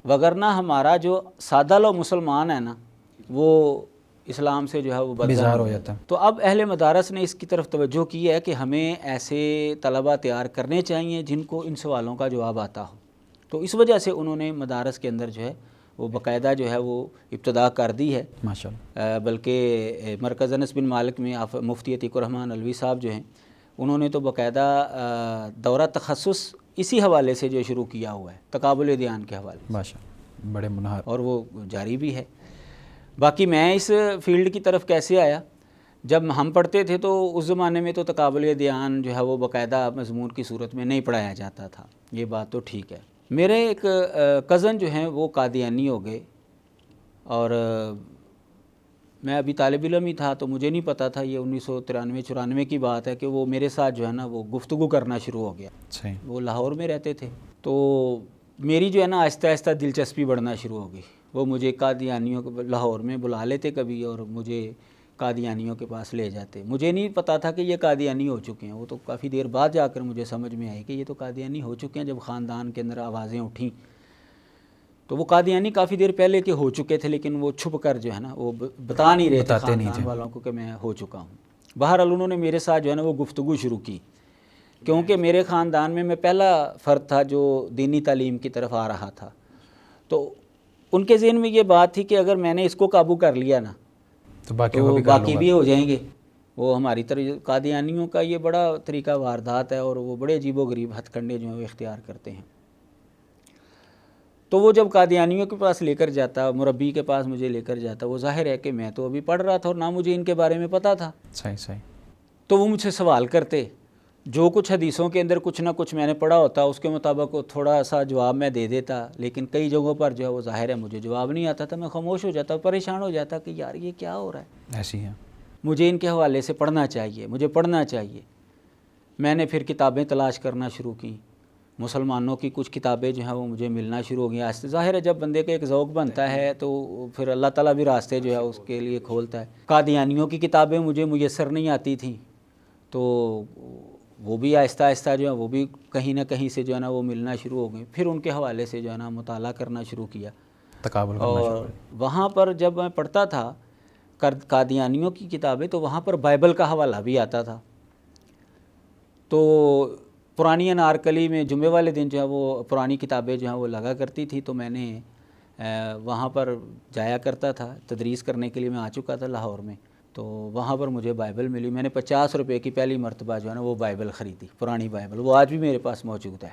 وگرنہ ہمارا جو سادہ لو مسلمان ہے نا، وہ اسلام سے جو ہے وہ بیزار ہو جاتا ہے۔ تو اب اہل مدارس نے اس کی طرف توجہ کی ہے کہ ہمیں ایسے طلبہ تیار کرنے چاہیے جن کو ان سوالوں کا جواب آتا ہو۔ تو اس وجہ سے انہوں نے مدارس کے اندر جو ہے وہ باقاعدہ جو ہے وہ ابتدا کر دی ہے۔ ماشاءاللہ۔ بلکہ مرکز انس بن مالک میں مفتی عتیق الرحمن علوی صاحب جو ہیں، انہوں نے تو باقاعدہ دورہ تخصص اسی حوالے سے جو شروع کیا ہوا ہے، تقابل ادیان کے حوالے سے، ماشاءاللہ، بڑے منہار، اور وہ جاری بھی ہے۔ باقی میں اس فیلڈ کی طرف کیسے آیا؟ جب ہم پڑھتے تھے تو اس زمانے میں تو تقابل ادیان جو ہے وہ باقاعدہ مضمون کی صورت میں نہیں پڑھایا جاتا تھا، یہ بات تو ٹھیک ہے۔ میرے ایک کزن جو ہیں وہ قادیانی ہو گئے، اور میں ابھی طالب علم ہی تھا، تو مجھے نہیں پتا تھا، یہ 1993-94 کی بات ہے کہ وہ میرے ساتھ جو ہے نا وہ گفتگو کرنا شروع ہو گیا۔ وہ لاہور میں رہتے تھے، تو میری جو ہے نا آہستہ آہستہ دلچسپی بڑھنا شروع ہو گئی۔ وہ مجھے قادیانیوں کو لاہور میں بلا لیتے کبھی، اور مجھے قادیانیوں کے پاس لے جاتے۔ مجھے نہیں پتا تھا کہ یہ قادیانی ہو چکے ہیں، وہ تو کافی دیر بعد جا کر مجھے سمجھ میں آئی کہ یہ تو قادیانی ہو چکے ہیں۔ جب خاندان کے اندر آوازیں اٹھیں تو وہ قادیانی کافی دیر پہلے کے ہو چکے تھے، لیکن وہ چھپ کر جو ہے نا وہ بتا نہیں رہے تھے خاندان والوں کو کہ میں ہو چکا ہوں۔ بہرحال انہوں نے میرے ساتھ جو ہے نا وہ گفتگو شروع کی، کیونکہ میرے خاندان میں پہلا فرد تھا جو دینی تعلیم کی طرف آ رہا تھا۔ تو ان کے ذہن میں یہ بات تھی کہ اگر میں نے اس کو قابو کر لیا نا تو باقی بھی ہو جائیں گے۔ وہ ہماری طرح قادیانیوں کا یہ بڑا طریقہ واردات ہے، اور وہ بڑے عجیب و غریب ہتھ کنڈے جو ہیں وہ اختیار کرتے ہیں۔ تو وہ جب قادیانیوں کے پاس لے کر جاتا، مربی کے پاس مجھے لے کر جاتا، وہ ظاہر ہے کہ میں تو ابھی پڑھ رہا تھا اور نہ مجھے ان کے بارے میں پتہ تھا۔ صحیح۔ تو وہ مجھ سے سوال کرتے، جو کچھ حدیثوں کے اندر کچھ نہ کچھ میں نے پڑھا ہوتا اس کے مطابق وہ تھوڑا سا جواب میں دے دیتا، لیکن کئی جگہوں پر جو ہے وہ ظاہر ہے مجھے جواب نہیں آتا تھا۔ میں خاموش ہو جاتا، پریشان ہو جاتا کہ یار یہ کیا ہو رہا ہے، ایسی ہے، مجھے ان کے حوالے سے پڑھنا چاہیے، مجھے پڑھنا چاہیے۔ میں نے پھر کتابیں تلاش کرنا شروع کی، مسلمانوں کی کچھ کتابیں جو ہیں وہ مجھے ملنا شروع ہو گئیں۔ ظاہر ہے جب بندے کا ایک ذوق بنتا ہے تو پھر اللہ تعالیٰ بھی راستے جو ہے اس کے لیے کھولتا ہے۔ قادیانیوں کی کتابیں مجھے میسر نہیں آتی تھیں، تو وہ بھی آہستہ آہستہ جو ہے وہ بھی کہیں نہ کہیں سے جو ہے نا وہ ملنا شروع ہو گئیں۔ پھر ان کے حوالے سے جو ہے نا مطالعہ کرنا شروع کیا، تقابل کرنا اور وہاں پر جب میں پڑھتا تھا قادیانیوں کی کتابیں تو وہاں پر بائبل کا حوالہ بھی آتا تھا۔ تو پرانی انارکلی میں جمعے والے دن جو ہے وہ پرانی کتابیں جو ہیں وہ لگا کرتی تھی، تو میں نے وہاں پر جایا کرتا تھا، تدریس کرنے کے لیے میں آ چکا تھا لاہور میں، تو وہاں پر مجھے بائبل ملی۔ میں نے 50 روپے کی پہلی مرتبہ جو ہے نا وہ بائبل خریدی، پرانی بائبل، وہ آج بھی میرے پاس موجود ہے۔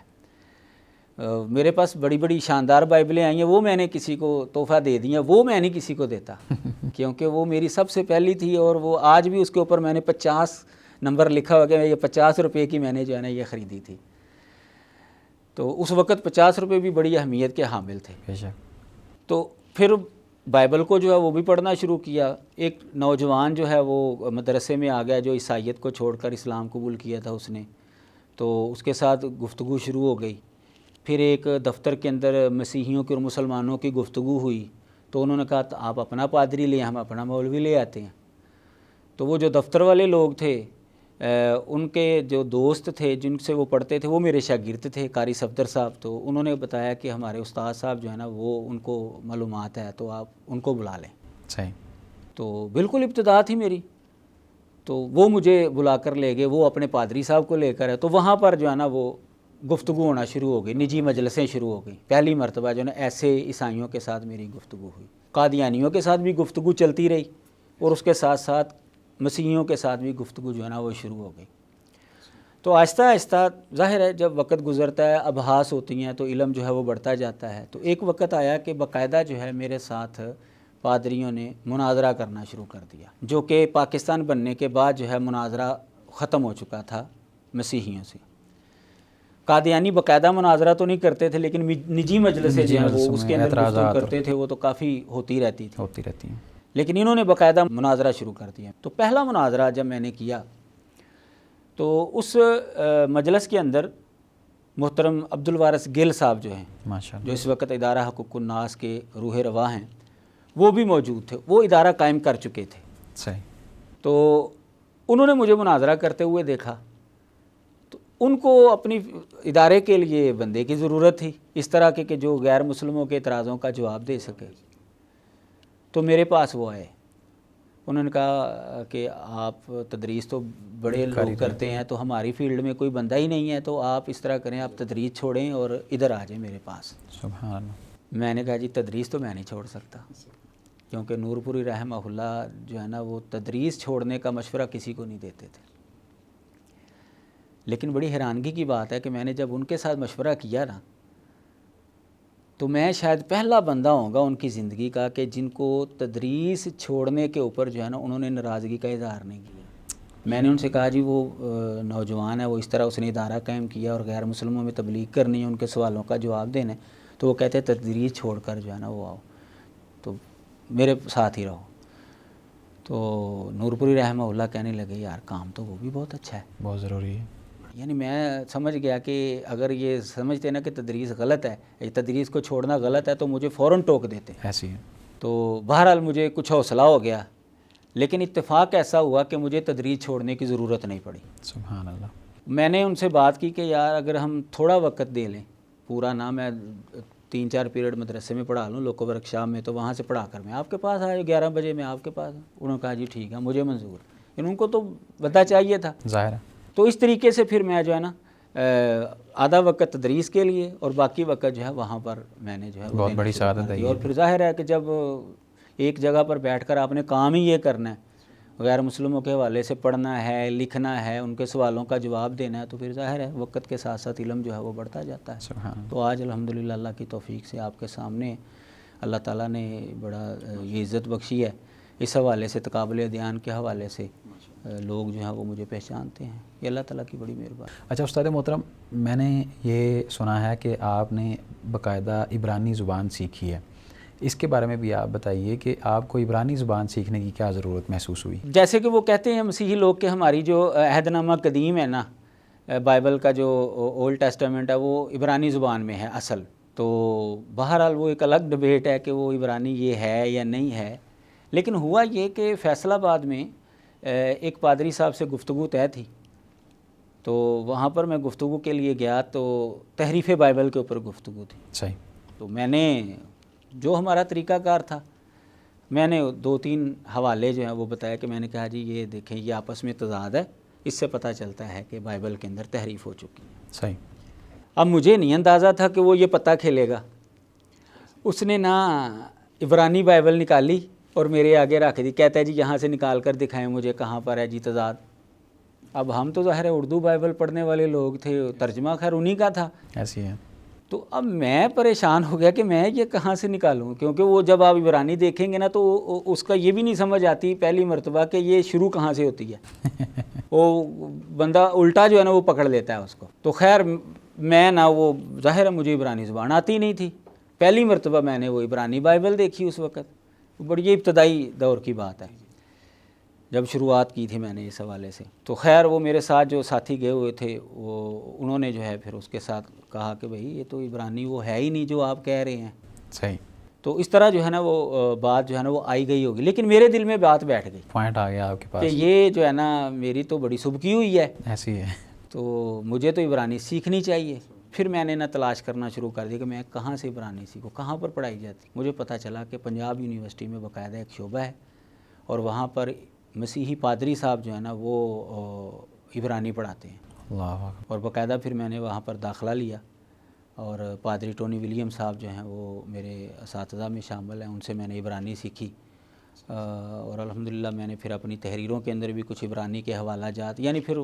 میرے پاس بڑی بڑی شاندار بائبلیں آئی ہیں، وہ میں نے کسی کو تحفہ دے دی ہیں، وہ میں نہیں کسی کو دیتا کیونکہ وہ میری سب سے پہلی تھی، اور وہ آج بھی اس کے اوپر میں نے 50 نمبر لکھا ہوا کہ یہ 50 روپے کی میں نے جو ہے نا یہ خریدی تھی۔ تو اس وقت 50 روپے بھی بڑی اہمیت کے حامل تھے۔ تو پھر بائبل کو جو ہے وہ بھی پڑھنا شروع کیا۔ ایک نوجوان جو ہے وہ مدرسے میں آ گیا جو عیسائیت کو چھوڑ کر اسلام قبول کیا تھا اس نے، تو اس کے ساتھ گفتگو شروع ہو گئی۔ پھر ایک دفتر کے اندر مسیحیوں کی اور مسلمانوں کی گفتگو ہوئی، تو انہوں نے کہا آپ اپنا پادری لیں، ہم اپنا مولوی لے آتے ہیں۔ تو وہ جو دفتر والے لوگ تھے، ان کے جو دوست تھے جن سے وہ پڑھتے تھے، وہ میرے شاگرد تھے، قاری صفدر صاحب، تو انہوں نے بتایا کہ ہمارے استاد صاحب جو ہے نا وہ ان کو معلومات ہے، تو آپ ان کو بلا لیں۔ صحیح۔ تو بالکل ابتدا تھی میری، تو وہ مجھے بلا کر لے گئے، وہ اپنے پادری صاحب کو لے کر ہے، تو وہاں پر جو ہے نا وہ گفتگو ہونا شروع ہو گئی، نجی مجلسیں شروع ہو گئیں۔ پہلی مرتبہ جو ہے نا ایسے عیسائیوں کے ساتھ میری گفتگو ہوئی، قادیانیوں کے ساتھ بھی گفتگو چلتی رہی، اور اس کے ساتھ ساتھ مسیحیوں کے ساتھ بھی گفتگو جو ہے نا وہ شروع ہو گئی. تو آہستہ آہستہ ظاہر ہے جب وقت گزرتا ہے ابحاث ہوتی ہیں تو علم جو ہے وہ بڑھتا جاتا ہے. تو ایک وقت آیا کہ باقاعدہ جو ہے میرے ساتھ پادریوں نے مناظرہ کرنا شروع کر دیا، جو کہ پاکستان بننے کے بعد جو ہے مناظرہ ختم ہو چکا تھا مسیحیوں سے. قادیانی باقاعدہ مناظرہ تو نہیں کرتے تھے، لیکن نجی مجلسیں جو ہیں وہ اس کے اندر گفتگو کرتے تھے، وہ تو کافی ہوتی رہتی ہیں. لیکن انہوں نے باقاعدہ مناظرہ شروع کر دیا. تو پہلا مناظرہ جب میں نے کیا تو اس مجلس کے اندر محترم عبدالوارث گل صاحب جو ہیں، جو اس وقت ادارہ حقوق الناس کے روح رواں ہیں، وہ بھی موجود تھے. وہ ادارہ قائم کر چکے تھے. صحیح. تو انہوں نے مجھے مناظرہ کرتے ہوئے دیکھا تو ان کو اپنی ادارے کے لیے بندے کی ضرورت تھی اس طرح کے کہ جو غیر مسلموں کے اعتراضوں کا جواب دے سکے. تو میرے پاس وہ آئے. انہوں نے کہا کہ آپ تدریس تو بڑے لوگ کرتے ہیں، تو ہماری فیلڈ میں کوئی بندہ ہی نہیں ہے، تو آپ اس طرح کریں، آپ تدریس چھوڑیں اور ادھر آ جائیں میرے پاس. سبحان اللہ. میں نے کہا جی تدریس تو میں نہیں چھوڑ سکتا، کیونکہ نور پوری رحمہ اللہ جو ہے نا وہ تدریس چھوڑنے کا مشورہ کسی کو نہیں دیتے تھے. لیکن بڑی حیرانگی کی بات ہے کہ میں نے جب ان کے ساتھ مشورہ کیا نا تو میں شاید پہلا بندہ ہوں گا ان کی زندگی کا کہ جن کو تدریس چھوڑنے کے اوپر جو ہے نا انہوں نے ناراضگی کا اظہار نہیں کیا. میں نے ان سے کہا جی وہ نوجوان ہے، وہ اس طرح اس نے ادارہ قائم کیا اور غیر مسلموں میں تبلیغ کرنی ہے، ان کے سوالوں کا جواب دینا ہے، تو وہ کہتے ہیں تدریس چھوڑ کر جو ہے نا وہ آؤ، تو میرے ساتھ ہی رہو. تو نور پوری رحمہ اللہ کہنے لگے یار کام تو وہ بھی بہت اچھا ہے، بہت ضروری ہے. یعنی میں سمجھ گیا کہ اگر یہ سمجھتے نا کہ تدریس غلط ہے، یہ تدریس کو چھوڑنا غلط ہے، تو مجھے فوراً ٹوک دیتے. ایسی ہے. تو بہرحال مجھے کچھ حوصلہ ہو گیا، لیکن اتفاق ایسا ہوا کہ مجھے تدریس چھوڑنے کی ضرورت نہیں پڑی. سبحان اللہ. میں نے ان سے بات کی کہ یار اگر ہم تھوڑا وقت دے لیں، پورا نہ میں 3-4 پیریڈ مدرسے میں پڑھا لوں لوکو ورک شاپ میں، تو وہاں سے پڑھا کر میں آپ کے پاس آئے 11 بجے میں آپ کے پاس. انہوں نے کہا جی ٹھیک ہے مجھے منظور. ان کو تو پتہ چاہیے تھا ظاہر ہے. تو اس طریقے سے پھر میں جو ہے نا آدھا وقت تدریس کے لیے اور باقی وقت جو ہے وہاں پر میں نے جو ہے بہت بڑی سعادت ہے. اور پھر ظاہر ہے کہ جب ایک جگہ پر بیٹھ کر آپ نے کام ہی یہ کرنا ہے، غیر مسلموں کے حوالے سے پڑھنا ہے، لکھنا ہے، ان کے سوالوں کا جواب دینا ہے، تو پھر ظاہر ہے وقت کے ساتھ ساتھ علم جو ہے وہ بڑھتا جاتا ہے. تو آج الحمدللہ اللہ کی توفیق سے آپ کے سامنے اللہ تعالیٰ نے بڑا یہ عزت بخشی ہے. اس حوالے سے تقابل ادیان کے حوالے سے لوگ جو ہیں وہ مجھے پہچانتے ہیں. یہ اللہ تعالیٰ کی بڑی مہربانی. اچھا استاد محترم، میں نے یہ سنا ہے کہ آپ نے باقاعدہ عبرانی زبان سیکھی ہے، اس کے بارے میں بھی آپ بتائیے کہ آپ کو عبرانی زبان سیکھنے کی کیا ضرورت محسوس ہوئی؟ جیسے کہ وہ کہتے ہیں مسیحی لوگ کہ ہماری جو عہد نامہ قدیم ہے نا، بائبل کا جو اولڈ ٹیسٹامنٹ ہے وہ عبرانی زبان میں ہے اصل. تو بہرحال وہ ایک الگ ڈبیٹ ہے کہ وہ عبرانی یہ ہے یا نہیں ہے. لیکن ہوا یہ کہ فیصل آباد میں ایک پادری صاحب سے گفتگو طے تھی، تو وہاں پر میں گفتگو کے لیے گیا تو تحریف بائبل کے اوپر گفتگو تھی. صحیح. تو میں نے جو ہمارا طریقہ کار تھا میں نے 2-3 حوالے جو ہیں وہ بتایا کہ میں نے کہا جی یہ دیکھیں یہ آپس میں تضاد ہے، اس سے پتہ چلتا ہے کہ بائبل کے اندر تحریف ہو چکی ہے. صحیح. اب مجھے نہیں اندازہ تھا کہ وہ یہ پتہ کھیلے گا. اس نے نا عبرانی بائبل نکالی اور میرے آگے رکھ دی، کہتا ہے جی یہاں سے نکال کر دکھائیں مجھے کہاں پر ہے جی تضاد. اب ہم تو ظاہر ہے اردو بائبل پڑھنے والے لوگ تھے، ترجمہ خیر انہی کا تھا. ایسی ہے. تو اب میں پریشان ہو گیا کہ میں یہ کہاں سے نکالوں، کیونکہ وہ جب آپ عبرانی دیکھیں گے نا تو اس کا یہ بھی نہیں سمجھ آتی پہلی مرتبہ کہ یہ شروع کہاں سے ہوتی ہے. وہ بندہ الٹا جو ہے نا وہ پکڑ لیتا ہے اس کو. تو خیر میں نا وہ ظاہر ہے مجھے عبرانی زبان آتی نہیں تھی، پہلی مرتبہ میں نے وہ عبرانی بائبل دیکھی اس وقت. بڑی ابتدائی دور کی بات ہے جب شروعات کی تھی میں نے اس حوالے سے. تو خیر وہ میرے ساتھ جو ساتھی گئے ہوئے تھے وہ انہوں نے جو ہے پھر اس کے ساتھ کہا کہ بھئی یہ تو عبرانی وہ ہے ہی نہیں جو آپ کہہ رہے ہیں. صحیح. تو اس طرح جو ہے نا وہ بات جو ہے نا وہ آئی گئی ہوگی، لیکن میرے دل میں بات بیٹھ گئی، پوائنٹ آ گیا آپ کے پاس کہ یہ جو ہے نا میری تو بڑی سبکی ہوئی ہے. ایسی ہے. تو مجھے تو عبرانی سیکھنی چاہیے. پھر میں نے نا تلاش کرنا شروع کر دیا کہ میں کہاں سے عبرانی سیکھوں، کہاں پر پڑھائی جاتی. مجھے پتہ چلا کہ پنجاب یونیورسٹی میں باقاعدہ ایک شعبہ ہے اور وہاں پر مسیحی پادری صاحب جو ہے نا وہ عبرانی پڑھاتے ہیں. اللہ. اور باقاعدہ پھر میں نے وہاں پر داخلہ لیا اور پادری ٹونی ولیم صاحب جو ہیں وہ میرے اساتذہ میں شامل ہیں، ان سے میں نے عبرانی سیکھی اور الحمدللہ میں نے پھر اپنی تحریروں کے اندر بھی کچھ عبرانی کے حوالہ جات، یعنی پھر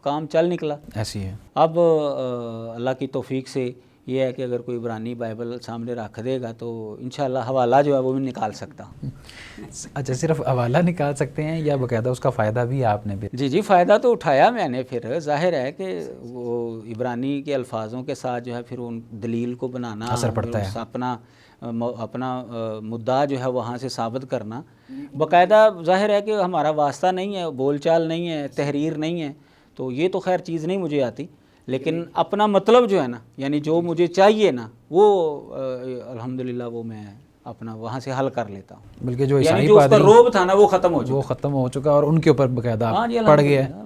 کام چل نکلا. ایسی ہے. اب اللہ کی توفیق سے یہ ہے کہ اگر کوئی عبرانی بائبل سامنے رکھ دے گا تو انشاءاللہ حوالہ جو ہے وہ بھی نکال سکتا ہوں. اچھا، صرف حوالہ نکال سکتے ہیں یا باقاعدہ اس کا فائدہ بھی آپ نے بھی؟ جی فائدہ تو اٹھایا میں نے. پھر ظاہر ہے کہ وہ عبرانی کے الفاظوں کے ساتھ جو ہے پھر ان دلیل کو بنانا، اثر پڑتا ہے، اپنا مدعا جو ہے وہاں سے ثابت کرنا. باقاعدہ ظاہر ہے کہ ہمارا واسطہ نہیں ہے، بول چال نہیں ہے، تحریر نہیں ہے، تو یہ تو خیر چیز نہیں مجھے آتی، لیکن اپنا مطلب جو ہے نا، یعنی جو مجھے چاہیے نا، وہ الحمدللہ وہ میں اپنا وہاں سے حل کر لیتا ہوں. بلکہ جو یعنی جو اس کا روب تھا نا وہ ختم ہو چکا اور ان کے اوپر باقاعدہ پڑ گیا ہے.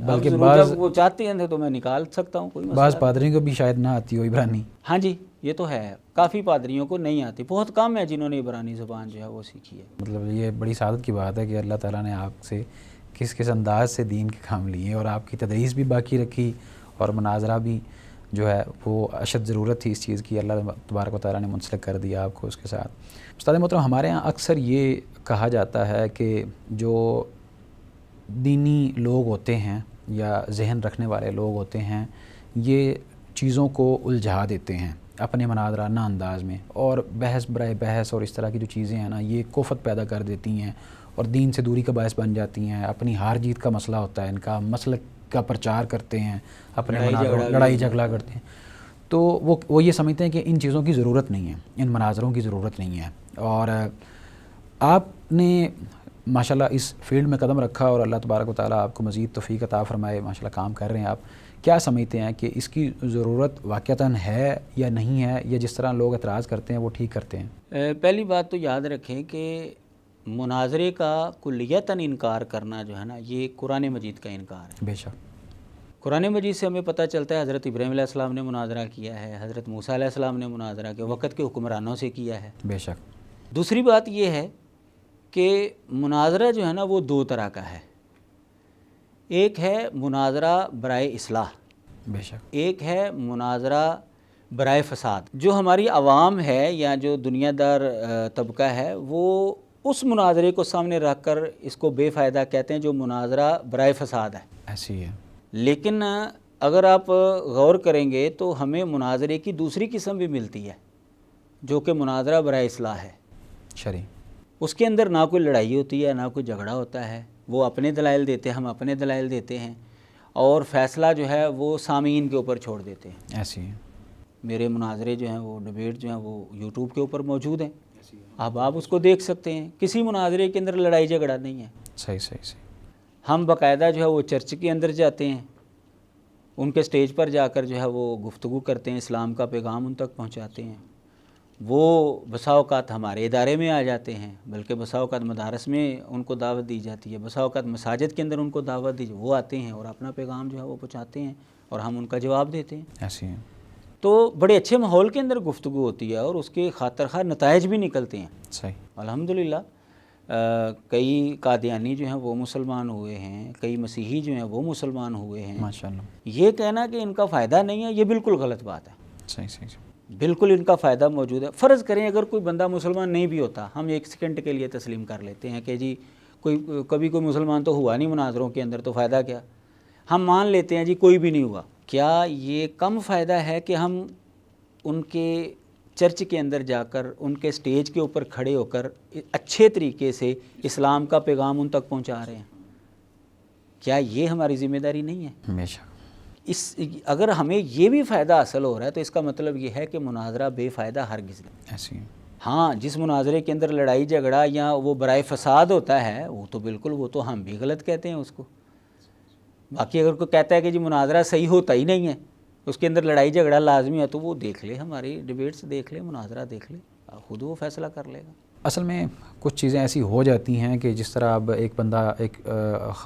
بلکہ جب وہ چاہتے ہیں تو میں نکال سکتا ہوں، کوئی مسئلہ. بعض پادریوں کو بھی شاید نہ آتی ہو عبرانی. ہاں جی یہ تو ہے، کافی پادریوں کو نہیں آتی، بہت کم ہے جنہوں نے عبرانی زبان جو ہے وہ سیکھی ہے. مطلب یہ بڑی سعادت کی بات ہے کہ اللہ تعالیٰ نے آپ سے کس انداز سے دین کے کام لیے اور آپ کی تدریس بھی باقی رکھی اور مناظرہ بھی جو ہے وہ اشد ضرورت تھی اس چیز کی، اللہ تبارک و تعالیٰ نے منسلک کر دیا آپ کو اس کے ساتھ. استاد محترم، ہمارے ہاں اکثر یہ کہا جاتا ہے کہ جو دینی لوگ ہوتے ہیں یا ذہن رکھنے والے لوگ ہوتے ہیں یہ چیزوں کو الجھا دیتے ہیں اپنے مناظرانہ انداز میں، اور بحث برائے بحث اور اس طرح کی جو چیزیں ہیں نا یہ کوفت پیدا کر دیتی ہیں اور دین سے دوری کا باعث بن جاتی ہیں. اپنی ہار جیت کا مسئلہ ہوتا ہے، ان کا مسلک کا پرچار کرتے ہیں، اپنے لڑائی جھگڑا کرتے ہیں. تو وہ یہ سمجھتے ہیں کہ ان چیزوں کی ضرورت نہیں ہے، ان مناظروں کی ضرورت نہیں ہے. اور آپ نے ماشاءاللہ اس فیلڈ میں قدم رکھا اور اللہ تبارک و تعالیٰ آپ کو مزید توفیق عطا فرمائے، ماشاءاللہ کام کر رہے ہیں آپ. کیا سمجھتے ہیں کہ اس کی ضرورت واقعتاً ہے یا نہیں ہے، یا جس طرح لوگ اعتراض کرتے ہیں وہ ٹھیک کرتے ہیں؟ پہلی بات تو یاد رکھیں کہ مناظرے کا کلیتاً انکار کرنا جو ہے نا یہ قرآن مجید کا انکار ہے. بے شک. قرآن مجید سے ہمیں پتہ چلتا ہے حضرت ابراہیم علیہ السلام نے مناظرہ کیا ہے، حضرت موسیٰ علیہ السلام نے مناظرہ کیا، وقت کے حکمرانوں سے کیا ہے. بے شک. دوسری بات یہ ہے کہ مناظرہ جو ہے نا وہ دو طرح کا ہے. ایک ہے مناظرہ برائے اصلاح، بے شک. ایک ہے مناظرہ برائے فساد. جو ہماری عوام ہے یا جو دنیا دار طبقہ ہے وہ اس مناظرے کو سامنے رکھ کر اس کو بے فائدہ کہتے ہیں جو مناظرہ برائے فساد ہے. ایسی ہے. لیکن اگر آپ غور کریں گے تو ہمیں مناظرے کی دوسری قسم بھی ملتی ہے جو کہ مناظرہ برائے اصلاح ہے. شرعی. اس کے اندر نہ کوئی لڑائی ہوتی ہے، نہ کوئی جھگڑا ہوتا ہے، وہ اپنے دلائل دیتے ہیں، ہم اپنے دلائل دیتے ہیں، اور فیصلہ جو ہے وہ سامعین کے اوپر چھوڑ دیتے ہیں. ایسی ہے. میرے مناظرے جو ہیں وہ ڈیبیٹ جو ہیں وہ یوٹیوب کے اوپر موجود ہیں، اب آپ اس کو دیکھ سکتے ہیں. کسی مناظرے کے اندر لڑائی جھگڑا نہیں ہے. صحیح. ہم باقاعدہ جو ہے وہ چرچ کے اندر جاتے ہیں، ان کے سٹیج پر جا کر جو ہے وہ گفتگو کرتے ہیں، اسلام کا پیغام ان تک پہنچاتے ہیں. وہ بسا اوقات ہمارے ادارے میں آ جاتے ہیں، بلکہ بسا اوقات مدارس میں ان کو دعوت دی جاتی ہے، بسا اوقات مساجد کے اندر ان کو دعوت دی، وہ آتے ہیں اور اپنا پیغام جو ہے وہ پہنچاتے ہیں اور ہم ان کا جواب دیتے ہیں. ایسی ہے. تو بڑے اچھے ماحول کے اندر گفتگو ہوتی ہے اور اس کے خاطر خواہ نتائج بھی نکلتے ہیں. صحیح. الحمدللہ کئی قادیانی جو ہیں وہ مسلمان ہوئے ہیں، کئی مسیحی جو ہیں وہ مسلمان ہوئے ہیں. ماشاءاللہ. یہ کہنا کہ ان کا فائدہ نہیں ہے یہ بالکل غلط بات ہے. صحیح. بالکل ان کا فائدہ موجود ہے. فرض کریں اگر کوئی بندہ مسلمان نہیں بھی ہوتا، ہم ایک سیکنڈ کے لیے تسلیم کر لیتے ہیں کہ جی کبھی کوئی مسلمان تو ہوا نہیں مناظروں کے اندر، تو فائدہ کیا؟ ہم مان لیتے ہیں جی کوئی بھی نہیں ہوا. کیا یہ کم فائدہ ہے کہ ہم ان کے چرچ کے اندر جا کر ان کے سٹیج کے اوپر کھڑے ہو کر اچھے طریقے سے اسلام کا پیغام ان تک پہنچا رہے ہیں؟ کیا یہ ہماری ذمہ داری نہیں ہے؟ ہمیشہ. اگر ہمیں یہ بھی فائدہ حاصل ہو رہا ہے تو اس کا مطلب یہ ہے کہ مناظرہ بے فائدہ ہرگز نہیں. ایسی. ہاں جس مناظرے کے اندر لڑائی جھگڑا یا وہ برائے فساد ہوتا ہے وہ تو بالکل، وہ تو ہم بھی غلط کہتے ہیں اس کو. باقی اگر کوئی کہتا ہے کہ جی مناظرہ صحیح ہوتا ہی نہیں ہے، اس کے اندر لڑائی جھگڑا لازمی ہے، تو وہ دیکھ لے، ہماری ڈیبیٹس دیکھ لے، مناظرہ دیکھ لے، خود وہ فیصلہ کر لے گا. اصل میں کچھ چیزیں ایسی ہو جاتی ہیں کہ جس طرح اب ایک بندہ، ایک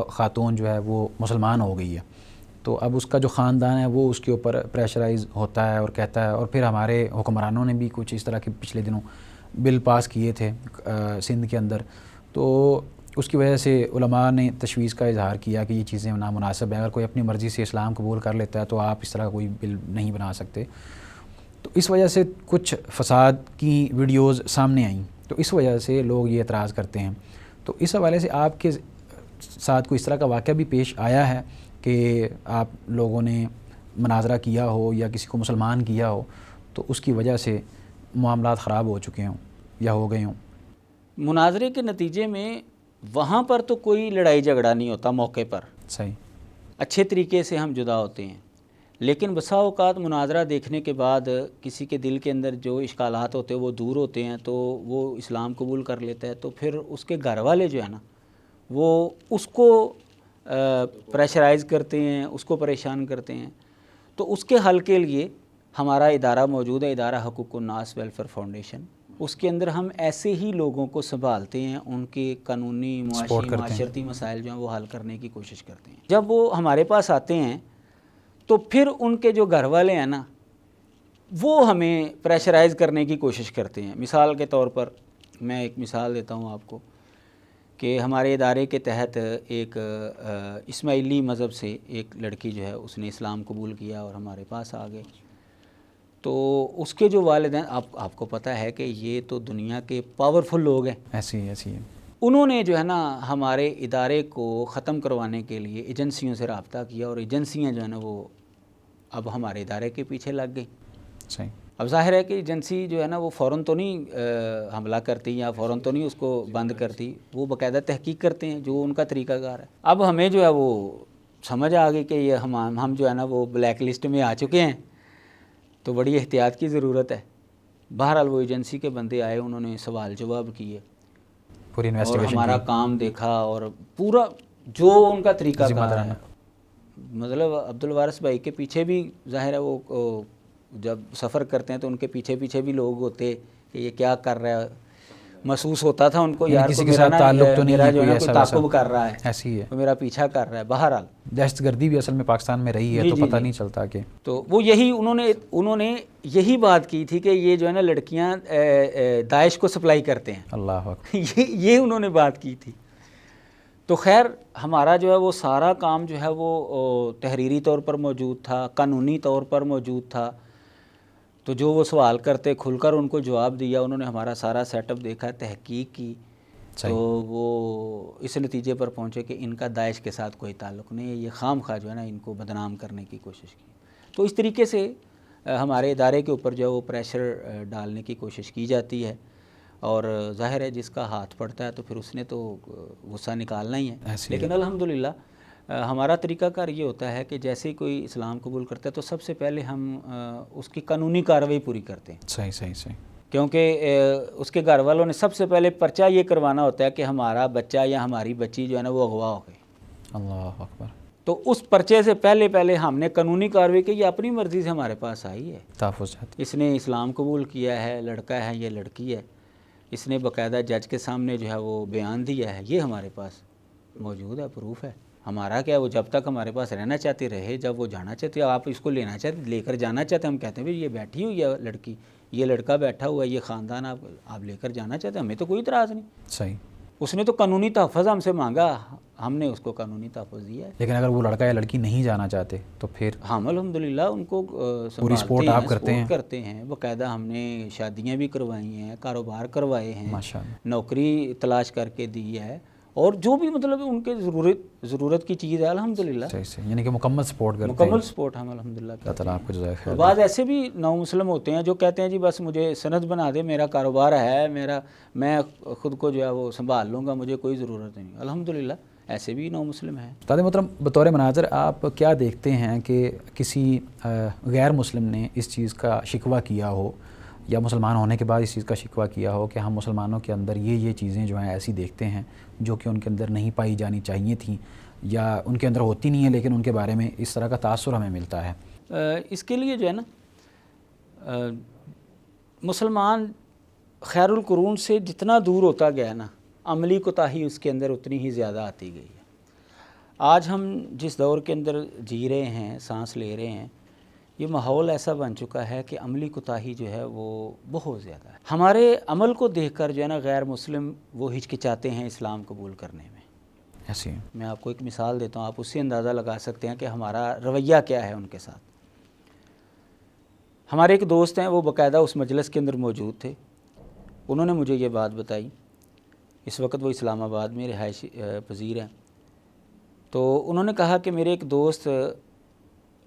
خاتون جو ہے وہ مسلمان ہو گئی ہے، تو اب اس کا جو خاندان ہے وہ اس کے اوپر پریشرائز ہوتا ہے اور کہتا ہے، اور پھر ہمارے حکمرانوں نے بھی کچھ اس طرح کے پچھلے دنوں بل پاس کیے تھے سندھ کے اندر، تو اس کی وجہ سے علماء نے تشویش کا اظہار کیا کہ یہ چیزیں نامناسب ہیں. اگر کوئی اپنی مرضی سے اسلام قبول کر لیتا ہے تو آپ اس طرح کوئی بل نہیں بنا سکتے. تو اس وجہ سے کچھ فساد کی ویڈیوز سامنے آئیں، تو اس وجہ سے لوگ یہ اعتراض کرتے ہیں. تو اس حوالے سے آپ کے ساتھ کوئی اس طرح کا واقعہ بھی پیش آیا ہے کہ آپ لوگوں نے مناظرہ کیا ہو یا کسی کو مسلمان کیا ہو تو اس کی وجہ سے معاملات خراب ہو چکے ہوں یا ہو گئے ہوں؟ مناظرے کے نتیجے میں وہاں پر تو کوئی لڑائی جھگڑا نہیں ہوتا موقع پر، صحیح، اچھے طریقے سے ہم جدا ہوتے ہیں، لیکن بسا اوقات مناظرہ دیکھنے کے بعد کسی کے دل کے اندر جو اشکالات ہوتے ہیں وہ دور ہوتے ہیں تو وہ اسلام قبول کر لیتا ہے، تو پھر اس کے گھر والے جو ہے نا وہ اس کو پریشرائز کرتے ہیں، اس کو پریشان کرتے ہیں. تو اس کے حل کے لیے ہمارا ادارہ موجود ہے، ادارہ حقوق الناس ویلفیئر فاؤنڈیشن. اس کے اندر ہم ایسے ہی لوگوں کو سنبھالتے ہیں، ان کے قانونی معاشرتی مسائل جو ہیں وہ حل کرنے کی کوشش کرتے ہیں. جب وہ ہمارے پاس آتے ہیں تو پھر ان کے جو گھر والے ہیں نا وہ ہمیں پریشرائز کرنے کی کوشش کرتے ہیں. مثال کے طور پر میں ایک مثال دیتا ہوں آپ کو کہ ہمارے ادارے کے تحت ایک اسماعیلی مذہب سے ایک لڑکی جو ہے اس نے اسلام قبول کیا اور ہمارے پاس آ گئے. تو اس کے جو والدین، آپ کو پتہ ہے کہ یہ تو دنیا کے پاورفل لوگ ہیں، ایسی ہے. انہوں نے جو ہے نا ہمارے ادارے کو ختم کروانے کے لیے ایجنسیوں سے رابطہ کیا اور ایجنسیاں جو ہے نا وہ اب ہمارے ادارے کے پیچھے لگ گئی. صحیح. اب ظاہر ہے کہ ایجنسی جو ہے نا وہ فوراً تو نہیں حملہ کرتی یا فوراً تو نہیں اس کو بند کرتی، وہ باقاعدہ تحقیق کرتے ہیں جو ان کا طریقہ کار ہے. اب ہمیں جو ہے وہ سمجھ آ گئی کہ یہ ہم جو ہے نا وہ بلیک لسٹ میں آ چکے ہیں، تو بڑی احتیاط کی ضرورت ہے. بہرحال وہ ایجنسی کے بندے آئے، انہوں نے سوال جواب کیے اور ہمارا کام دیکھا اور پورا جو ان کا طریقہ کار ہے. مطلب عبدالوارث بھائی کے پیچھے بھی ظاہر ہے وہ جب سفر کرتے ہیں تو ان کے پیچھے بھی لوگ ہوتے کہ یہ کیا کر رہا ہے، محسوس ہوتا تھا ان کو یار کسی کے ساتھ تعلق تو نہیں ہے، جو ہے نا کوئی تعاقب کر رہا ہے، ایسی ہے، میرا پیچھا کر رہا ہے. بہرحال دہشت گردی بھی اصل میں پاکستان میں رہی ہے تو پتہ نہیں چلتا کہ تو وہ یہی انہوں نے یہی بات کی تھی کہ یہ جو ہے نا لڑکیاں داعش کو سپلائی کرتے ہیں. اللہ اکبر. یہ انہوں نے بات کی تھی. تو خیر ہمارا جو ہے وہ سارا کام جو ہے وہ تحریری طور پر موجود تھا، قانونی طور پر موجود تھا. تو جو وہ سوال کرتے کھل کر ان کو جواب دیا، انہوں نے ہمارا سارا سیٹ اپ دیکھا، تحقیق کی. تو وہ اس نتیجے پر پہنچے کہ ان کا داعش کے ساتھ کوئی تعلق نہیں ہے، یہ خام خواہ جو ہے نا ان کو بدنام کرنے کی کوشش کی. تو اس طریقے سے ہمارے ادارے کے اوپر جو ہے وہ پریشر ڈالنے کی کوشش کی جاتی ہے، اور ظاہر ہے جس کا ہاتھ پڑتا ہے تو پھر اس نے تو غصہ نکالنا ہی ہے. لیکن الحمدللہ ہمارا طریقہ کار یہ ہوتا ہے کہ جیسے ہی کوئی اسلام قبول کرتا ہے تو سب سے پہلے ہم اس کی قانونی کارروائی پوری کرتے ہیں. صحیح. کیونکہ اس کے گھر والوں نے سب سے پہلے پرچہ یہ کروانا ہوتا ہے کہ ہمارا بچہ یا ہماری بچی جو ہے نا وہ اغوا ہو گئی. اللہ اکبر. تو اس پرچے سے پہلے ہم نے قانونی کارروائی کی. یہ اپنی مرضی سے ہمارے پاس آئی ہے، تحفظ اس نے اسلام قبول کیا ہے، لڑکا ہے یہ لڑکی ہے، اس نے باقاعدہ جج کے سامنے جو ہے وہ بیان دیا ہے، یہ ہمارے پاس موجود ہے، پروف ہے. ہمارا کیا، وہ جب تک ہمارے پاس رہنا چاہتے رہے، جب وہ جانا چاہتے آپ اس کو لینا چاہتے لے کر جانا چاہتے، ہم کہتے ہیں بھائی یہ بیٹھی ہوئی ہے لڑکی، یہ لڑکا بیٹھا ہوا ہے، یہ خاندان آپ لے کر جانا چاہتے ہیں، ہمیں تو کوئی اعتراض نہیں. صحیح. اس نے تو قانونی تحفظ ہم سے مانگا، ہم نے اس کو قانونی تحفظ دیا ہے. لیکن اگر وہ لڑکا یا لڑکی نہیں جانا چاہتے تو پھر ہم الحمدللہ ان کو پوری سپورٹ آپ کرتے ہیں. باقاعدہ ہم نے شادیاں بھی کروائی ہیں، کاروبار کروائے ہیں، ماشاءاللہ نوکری تلاش کر کے دی ہے، اور جو بھی مطلب ان کے ضرورت کی چیز ہے الحمدللہ. صحیح. یعنی کہ مکمل سپورٹ کرتے ہیں. مکمل سپورٹ ہم الحمدللہ کرتے ہیں. اللہ تعالیٰ آپ کو جزائے خیر. بعض ایسے بھی نو مسلم ہوتے ہیں جو کہتے ہیں جی بس مجھے سند بنا دے، میرا کاروبار ہے، میں خود کو جو ہے وہ سنبھال لوں گا، مجھے کوئی ضرورت نہیں. الحمدللہ ایسے بھی نو مسلم ہیں. استاد محترم، بطور مناظر آپ کیا دیکھتے ہیں کہ کسی غیر مسلم نے اس چیز کا شکوہ کیا ہو یا مسلمان ہونے کے بعد اس چیز کا شکوہ کیا ہو کہ ہم مسلمانوں کے اندر یہ چیزیں جو ہیں ایسی دیکھتے ہیں جو کہ ان کے اندر نہیں پائی جانی چاہیے تھیں یا ان کے اندر ہوتی نہیں ہیں، لیکن ان کے بارے میں اس طرح کا تاثر ہمیں ملتا ہے؟ اس کے لیے جو ہے نا مسلمان خیر القرون سے جتنا دور ہوتا گیا نا، عملی کوتاہی اس کے اندر اتنی ہی زیادہ آتی گئی ہے. آج ہم جس دور کے اندر جی رہے ہیں، سانس لے رہے ہیں، یہ ماحول ایسا بن چکا ہے کہ عملی کوتاہی جو ہے وہ بہت زیادہ ہے. ہمارے عمل کو دیکھ کر جو ہے نا غیر مسلم وہ ہچکچاتے ہیں اسلام قبول کرنے میں. ایسی میں آپ کو ایک مثال دیتا ہوں، آپ اس سے اندازہ لگا سکتے ہیں کہ ہمارا رویہ کیا ہے ان کے ساتھ. ہمارے ایک دوست ہیں، وہ باقاعدہ اس مجلس کے اندر موجود تھے. انہوں نے مجھے یہ بات بتائی اس وقت وہ اسلام آباد میں رہائش پذیر ہیں. تو انہوں نے کہا کہ میرے ایک دوست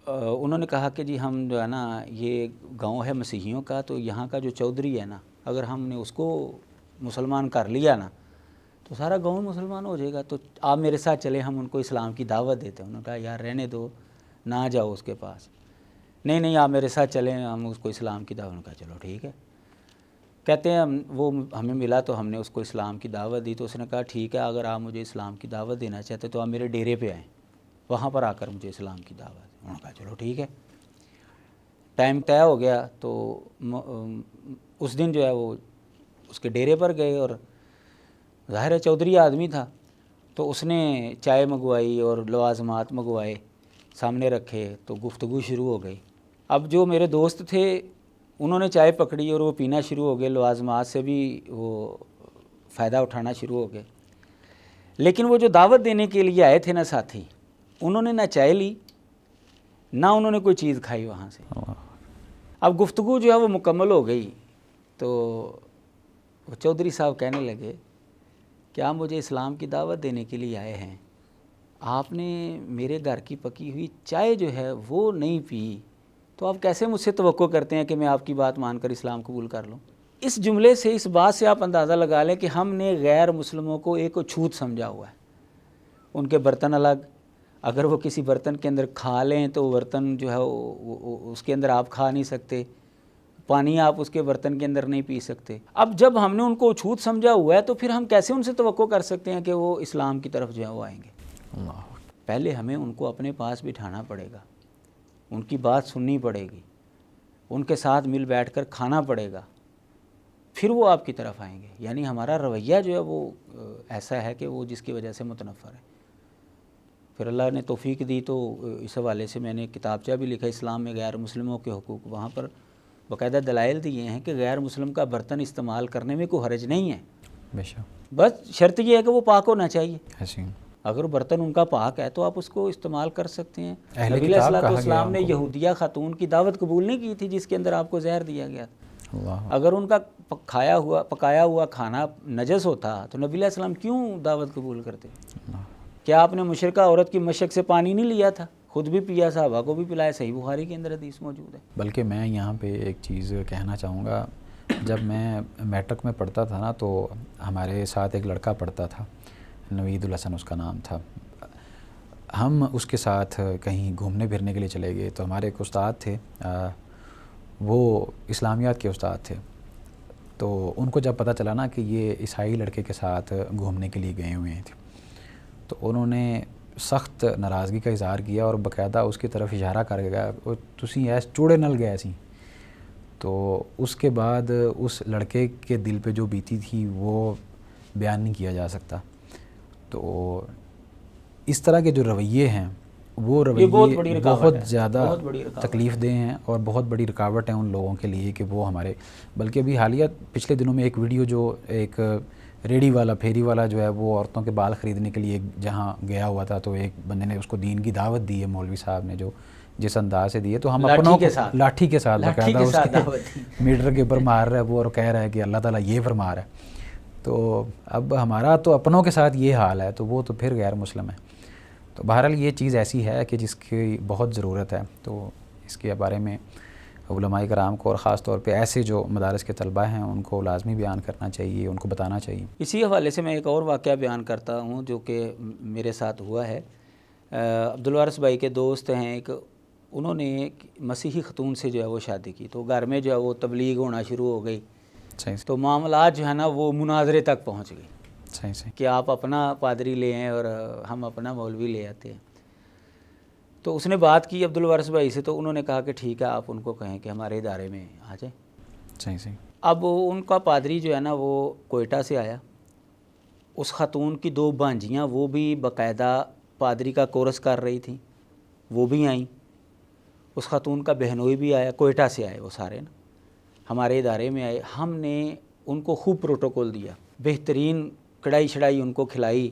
انہوں نے کہا کہ جی ہم جو ہے نا یہ گاؤں ہے مسیحیوں کا, تو یہاں کا جو چودھری ہے نا, اگر ہم نے اس کو مسلمان کر لیا نا تو سارا گاؤں مسلمان ہو جائے گا, تو آپ میرے ساتھ چلیں, ہم ان کو اسلام کی دعوت دیتے ہیں. انہوں نے کہا یار رہنے دو, نہ جاؤ اس کے پاس. نہیں آپ میرے ساتھ چلیں, ہم اس کو اسلام کی دعوت. کہا چلو ٹھیک ہے. کہتے ہیں وہ ہمیں ملا تو ہم نے اس کو اسلام کی دعوت دی. تو اس نے کہا ٹھیک ہے, اگر آپ مجھے اسلام کی دعوت دینا چاہتے تو آپ میرے ڈیرے پہ آئیں, وہاں پر آ کر مجھے اسلام کی دعوت دیں. انہوں نے کہا چلو ٹھیک ہے. ٹائم طے ہو گیا تو اس دن جو ہے وہ اس کے ڈیرے پر گئے, اور ظاہر ہے چودھری آدمی تھا, تو اس نے چائے منگوائی اور لوازمات منگوائے, سامنے رکھے, تو گفتگو شروع ہو گئی. اب جو میرے دوست تھے انہوں نے چائے پکڑی اور وہ پینا شروع ہو گئے, لوازمات سے بھی وہ فائدہ اٹھانا شروع ہو گئے. لیکن وہ جو دعوت دینے کے لیے آئے تھے نا ساتھی, انہوں نے نہ چائے لی نہ انہوں نے کوئی چیز کھائی وہاں سے. اب گفتگو جو ہے وہ مکمل ہو گئی, تو وہ چودھری صاحب کہنے لگے کہ آپ مجھے اسلام کی دعوت دینے کے لیے آئے ہیں, آپ نے میرے گھر کی پکی ہوئی چائے جو ہے وہ نہیں پی, تو آپ کیسے مجھ سے توقع کرتے ہیں کہ میں آپ کی بات مان کر اسلام قبول کر لوں. اس جملے سے, اس بات سے آپ اندازہ لگا لیں کہ ہم نے غیر مسلموں کو ایک چھوت سمجھا ہوا ہے. ان کے برتن الگ, اگر وہ کسی برتن کے اندر کھا لیں تو برتن جو ہے اس کے اندر آپ کھا نہیں سکتے, پانی آپ اس کے برتن کے اندر نہیں پی سکتے. اب جب ہم نے ان کو چھوت سمجھا ہوا ہے تو پھر ہم کیسے ان سے توقع کر سکتے ہیں کہ وہ اسلام کی طرف جو ہے وہ آئیں گے. پہلے ہمیں ان کو اپنے پاس بٹھانا پڑے گا, ان کی بات سننی پڑے گی, ان کے ساتھ مل بیٹھ کر کھانا پڑے گا, پھر وہ آپ کی طرف آئیں گے. یعنی ہمارا رویہ جو ہے وہ ایسا ہے کہ وہ جس کی وجہ سے متنفر ہے. پھر اللہ نے توفیق دی تو اس حوالے سے میں نے کتابچہ بھی لکھا, اسلام میں غیر مسلموں کے حقوق. وہاں پر باقاعدہ دلائل دیے ہیں کہ غیر مسلم کا برتن استعمال کرنے میں کوئی حرج نہیں ہے, بس شرط یہ ہے کہ وہ پاک ہونا چاہیے. اگر برتن ان کا پاک ہے تو آپ اس کو استعمال کر سکتے ہیں. نبی علیہ الصلوۃ والسلام نے یہودیہ خاتون کی دعوت قبول نہیں کی تھی جس کے اندر آپ کو زہر دیا گیا تھا. اگر ان کا پکایا ہوا کھانا نجس ہوتا تو نبی علیہ السلام کیوں دعوت قبول کرتے؟ کیا آپ نے مشرکہ عورت کی مشک سے پانی نہیں لیا تھا؟ خود بھی پیا, صحابہ کو بھی پلایا. صحیح بخاری کے اندر حدیث موجود ہے. بلکہ میں یہاں پہ ایک چیز کہنا چاہوں گا, جب میں میٹرک میں پڑھتا تھا نا تو ہمارے ساتھ ایک لڑکا پڑھتا تھا, نوید الحسن اس کا نام تھا. ہم اس کے ساتھ کہیں گھومنے پھرنے کے لیے چلے گئے, تو ہمارے ایک استاد تھے, وہ اسلامیات کے استاد تھے. تو ان کو جب پتہ چلا نا کہ یہ عیسائی لڑکے کے ساتھ گھومنے کے لیے گئے ہوئے تھے, تو انہوں نے سخت ناراضگی کا اظہار کیا اور باقاعدہ اس کی طرف اشارہ کر گیا, تسی ایس چوڑے نل گئے سی. تو اس کے بعد اس لڑکے کے دل پہ جو بیتی تھی وہ بیان نہیں کیا جا سکتا. تو اس طرح کے جو رویے ہیں وہ رویے بہت زیادہ تکلیف دہ ہیں اور بہت بڑی رکاوٹ ہیں ان لوگوں کے لیے کہ وہ ہمارے. بلکہ ابھی حالیہ پچھلے دنوں میں ایک ویڈیو جو ایک ریڑھی والا پھیری والا جو ہے وہ عورتوں کے بال خریدنے کے لیے جہاں گیا ہوا تھا, تو ایک بندے نے اس کو دین کی دعوت دی ہے, مولوی صاحب نے جو جس انداز سے دی ہے, تو ہم اپنوں لاٹھی کے ساتھ باقاعدہ اس کے میٹر کے اوپر مار رہا ہے وہ, اور کہہ رہا ہے کہ اللہ تعالیٰ یہ فرما رہا ہے. تو اب ہمارا تو اپنوں کے ساتھ یہ حال ہے, تو وہ تو پھر غیر مسلم ہے. تو بہرحال یہ چیز ایسی ہے کہ جس کی بہت ضرورت ہے, تو اس کے بارے میں علماء کرام کو اور خاص طور پہ ایسے جو مدارس کے طلباء ہیں ان کو لازمی بیان کرنا چاہیے, ان کو بتانا چاہیے. اسی حوالے سے میں ایک اور واقعہ بیان کرتا ہوں جو کہ میرے ساتھ ہوا ہے. عبدالوارث بھائی کے دوست ہیں ایک, انہوں نے مسیحی خاتون سے جو ہے وہ شادی کی, تو گھر میں جو ہے وہ تبلیغ ہونا شروع ہو گئی. تو معاملات جو ہے نا وہ مناظرے تک پہنچ گئی کہ آپ اپنا پادری لے آئیں اور ہم اپنا مولوی لے آتے ہیں. تو اس نے بات کی عبدالوارث بھائی سے, تو انہوں نے کہا کہ ٹھیک ہے آپ ان کو کہیں کہ ہمارے ادارے میں آ جائیں. اب ان کا پادری جو ہے نا وہ کوئٹہ سے آیا, اس خاتون کی 2 بھانجیاں وہ بھی باقاعدہ پادری کا کورس کر رہی تھیں, وہ بھی آئیں. اس خاتون کا بہنوئی بھی آیا, کوئٹہ سے آئے وہ سارے نا, ہمارے ادارے میں آئے. ہم نے ان کو خوب پروٹوکول دیا, بہترین کڑائی شڑائی ان کو کھلائی,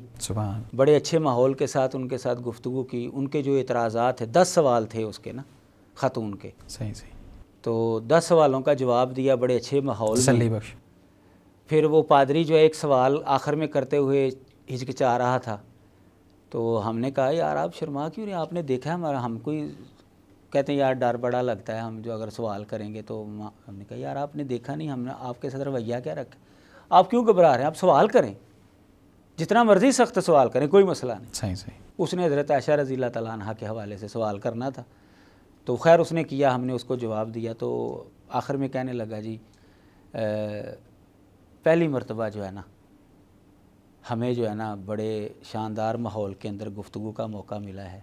بڑے اچھے ماحول کے ساتھ ان کے ساتھ گفتگو کی. ان کے جو اعتراضات ہیں 10 سوال تھے اس کے نا خاتون کے, تو 10 سوالوں کا جواب دیا بڑے اچھے ماحول میں. پھر وہ پادری جو ہے ایک سوال آخر میں کرتے ہوئے ہچکچا رہا تھا، تو ہم نے کہا یار آپ شرما کیوں نہیں، آپ نے دیکھا ہمارا، ہم کوئی کہتے ہیں یار ڈر بڑا لگتا ہے ہم جو اگر سوال کریں گے تو، ہم نے کہا یار آپ نے دیکھا نہیں ہم نے آپ کے ساتھ رویہ کیا رکھا، آپ کیوں گھبرا رہے ہیں، آپ سوال کریں، جتنا مرضی سخت سوال کریں، کوئی مسئلہ نہیں۔ صحیح۔ اس نے حضرت عائشہ رضی اللہ تعالیٰ عنہ کے حوالے سے سوال کرنا تھا، تو خیر اس نے کیا، ہم نے اس کو جواب دیا، تو آخر میں کہنے لگا جی پہلی مرتبہ جو ہے نا ہمیں جو ہے نا بڑے شاندار ماحول کے اندر گفتگو کا موقع ملا ہے،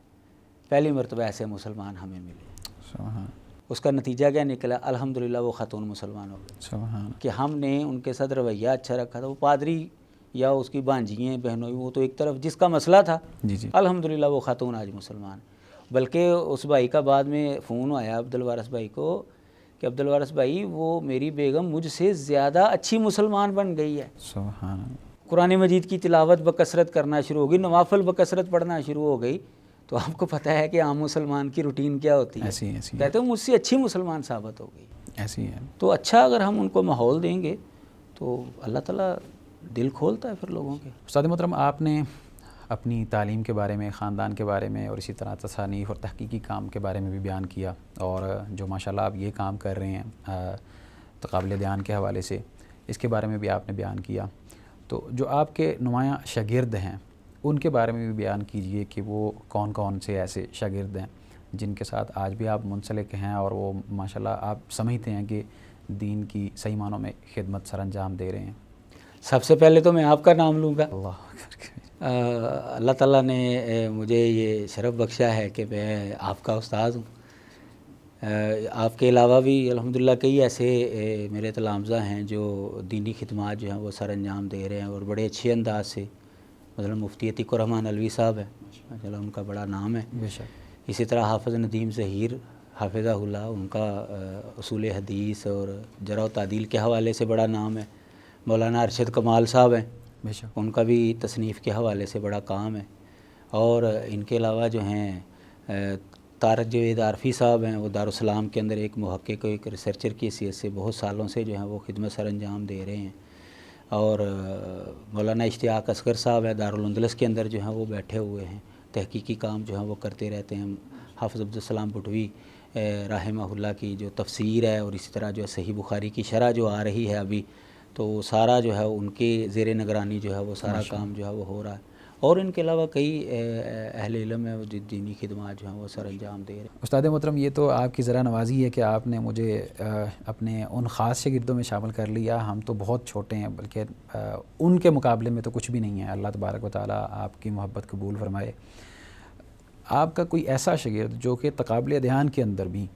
پہلی مرتبہ ایسے مسلمان ہمیں ملے۔ سبحان۔ اس کا نتیجہ کیا نکلا، الحمدللہ وہ خاتون مسلمان ہو گئی، سبحان۔ کہ ہم نے ان کے ساتھ رویہ اچھا رکھا تھا۔ وہ پادری یا اس کی بانجییں بہنوئی وہ تو ایک طرف جس کا مسئلہ تھا، جی الحمدللہ وہ خاتون آج مسلمان، بلکہ اس بھائی کا بعد میں فون آیا عبدالوارث بھائی کو کہ عبدالوارث بھائی وہ میری بیگم مجھ سے زیادہ اچھی مسلمان بن گئی ہے، سبحان۔ قرآن مجید کی تلاوت بکثرت کرنا شروع ہو گئی، نوافل بکثرت پڑھنا شروع ہو گئی۔ تو آپ کو پتہ ہے کہ عام مسلمان کی روٹین کیا ہوتی ہے، ایسی کہتے ہیں مجھ سے اچھی مسلمان ثابت ہو گئی۔ ایسی ہے۔ تو اچھا اگر ہم ان کو ماحول دیں گے تو اللہ تعالیٰ دل کھولتا ہے پھر لوگوں کے۔ استاد محترم، آپ نے اپنی تعلیم کے بارے میں، خاندان کے بارے میں، اور اسی طرح تصانیف اور تحقیقی کام کے بارے میں بھی بیان کیا، اور جو ماشاءاللہ آپ یہ کام کر رہے ہیں تقابل دیان کے حوالے سے، اس کے بارے میں بھی آپ نے بیان کیا۔ تو جو آپ کے نمایاں شاگرد ہیں ان کے بارے میں بھی بیان کیجئے کہ وہ کون کون سے ایسے شاگرد ہیں جن کے ساتھ آج بھی آپ منسلک ہیں اور وہ ماشاءاللہ آپ سمجھتے ہیں کہ دین کی صحیح معنوں میں خدمت سر انجام دے رہے ہیں۔ سب سے پہلے تو میں آپ کا نام لوں گا۔ اللہ اللہ تعالیٰ نے مجھے یہ شرف بخشا ہے کہ میں آپ کا استاد ہوں۔ آپ کے علاوہ بھی الحمدللہ کئی ایسے میرے تلامذہ ہیں جو دینی خدمات جو ہیں وہ سر انجام دے رہے ہیں اور بڑے اچھے انداز سے، مثلا مفتی عتیق الرحمن علوی صاحب ہیں، ماشاءاللہ ان کا بڑا نام ہے۔ بے شک۔ اسی طرح حافظ ندیم ظہیر حافظہ اللہ، ان کا اصول حدیث اور جرح و تعدیل کے حوالے سے بڑا نام ہے۔ مولانا ارشد کمال صاحب ہیں، بے شک۔ ان کا بھی تصنیف کے حوالے سے بڑا کام ہے۔ اور ان کے علاوہ جو ہیں طارق جاوید عارفی صاحب ہیں، وہ دارالسلام کے اندر ایک محقق و ایک ریسرچر کی حیثیت سے بہت سالوں سے جو ہیں وہ خدمت سر انجام دے رہے ہیں۔ اور مولانا اشتیاق اصغر صاحب ہیں، دارالندلس کے اندر جو ہیں وہ بیٹھے ہوئے ہیں، تحقیقی کام جو ہیں وہ کرتے رہتے ہیں۔ حافظ عبدالسلام بٹوی رحمہ اللہ کی جو تفسیر ہے، اور اسی طرح جو ہے صحیح بخاری کی شرح جو آ رہی ہے ابھی، تو وہ سارا جو ہے ان کے زیر نگرانی جو ہے وہ سارا کام جو ہے وہ ہو رہا ہے۔ اور ان کے علاوہ کئی اہل علم ہیں جو دینی خدمات جو ہیں وہ سر انجام دے رہے ہیں۔ استاد محترم، یہ تو آپ کی ذرا نوازی ہے کہ آپ نے مجھے اپنے ان خاص شاگردوں میں شامل کر لیا۔ ہم تو بہت چھوٹے ہیں، بلکہ ان کے مقابلے میں تو کچھ بھی نہیں ہے۔ اللہ تبارک و تعالیٰ آپ کی محبت قبول فرمائے۔ آپ کا کوئی ایسا شاگرد جو کہ تقابل دیان کے اندر بھی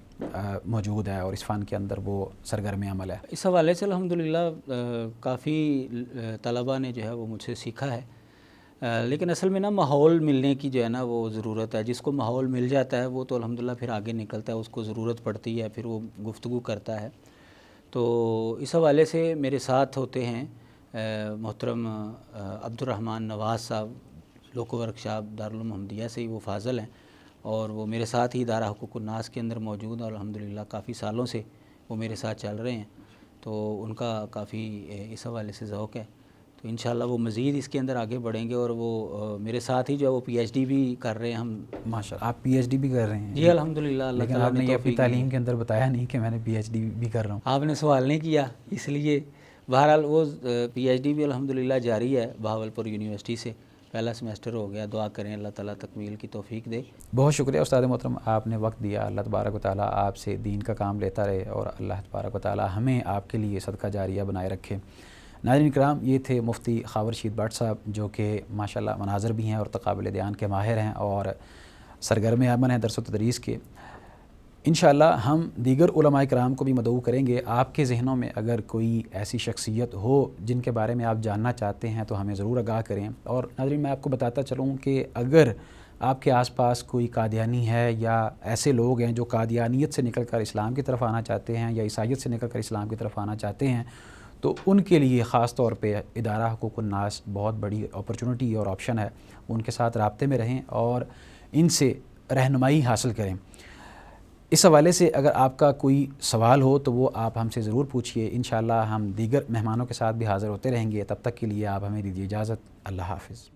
موجود ہے اور اس فن کے اندر وہ سرگرم عمل ہے؟ اس حوالے سے الحمدللہ کافی طلباء نے جو ہے وہ مجھ سے سیکھا ہے، لیکن اصل میں نا ماحول ملنے کی جو ہے نا وہ ضرورت ہے۔ جس کو ماحول مل جاتا ہے وہ تو الحمدللہ پھر آگے نکلتا ہے، اس کو ضرورت پڑتی ہے، پھر وہ گفتگو کرتا ہے۔ تو اس حوالے سے میرے ساتھ ہوتے ہیں محترم عبدالرحمن نواز صاحب، لوکو ورکشاپ دارالمحمدیہ سے ہی وہ فاضل ہیں، اور وہ میرے ساتھ ہی ادارہ حقوق الناس کے اندر موجود ہیں، اور الحمدللہ کافی سالوں سے وہ میرے ساتھ چل رہے ہیں۔ تو ان کا کافی اس حوالے سے ذوق ہے، تو انشاءاللہ وہ مزید اس کے اندر آگے بڑھیں گے، اور وہ میرے ساتھ ہی جو ہے وہ پی ایچ ڈی بھی کر رہے ہیں۔ ہم ماشاءاللہ آپ پی ایچ ڈی بھی کر رہے ہیں؟ جی الحمدللہ، اللہ لیکن تعالیٰ آپ نے یہ اپنی توفیق تعلیم کے اندر بتایا نہیں کہ میں نے پی ایچ ڈی بھی کر رہا ہوں۔ آپ نے سوال نہیں کیا اس لیے۔ بہرحال وہ پی ایچ ڈی بھی الحمدللہ جاری ہے بہاولپور یونیورسٹی سے، پہلا سمیسٹر ہو گیا۔ دعا کریں اللہ تعالیٰ تکمیل کی توفیق دے۔ بہت شکریہ استاد محترم، آپ نے وقت دیا۔ اللہ تبارک و تعالیٰ آپ سے دین کا کام لیتا رہے، اور اللہ تبارک و تعالیٰ ہمیں آپ کے لیے صدقہ جاریہ بنائے رکھے۔ ناظرین کرام، یہ تھے مفتی خاور رشید بٹ صاحب، جو کہ ماشاءاللہ مناظر بھی ہیں اور تقابل دیان کے ماہر ہیں اور سرگرم عمل ہیں درس و تدریس کے۔ انشاءاللہ ہم دیگر علماء کرام کو بھی مدعو کریں گے۔ آپ کے ذہنوں میں اگر کوئی ایسی شخصیت ہو جن کے بارے میں آپ جاننا چاہتے ہیں تو ہمیں ضرور آگاہ کریں۔ اور ناظرین، میں آپ کو بتاتا چلوں کہ اگر آپ کے آس پاس کوئی قادیانی ہے یا ایسے لوگ ہیں جو قادیانیت سے نکل کر اسلام کی طرف آنا چاہتے ہیں یا عیسائیت سے نکل کر اسلام کی طرف آنا چاہتے ہیں، تو ان کے لیے خاص طور پہ ادارہ حقوق الناس بہت بڑی اپرچونٹی اور آپشن ہے۔ ان کے ساتھ رابطے میں رہیں اور ان سے رہنمائی حاصل کریں۔ اس حوالے سے اگر آپ کا کوئی سوال ہو تو وہ آپ ہم سے ضرور پوچھیے. انشاءاللہ ہم دیگر مہمانوں کے ساتھ بھی حاضر ہوتے رہیں گے. تب تک کے لیے آپ ہمیں دیجیے اجازت. اللہ حافظ.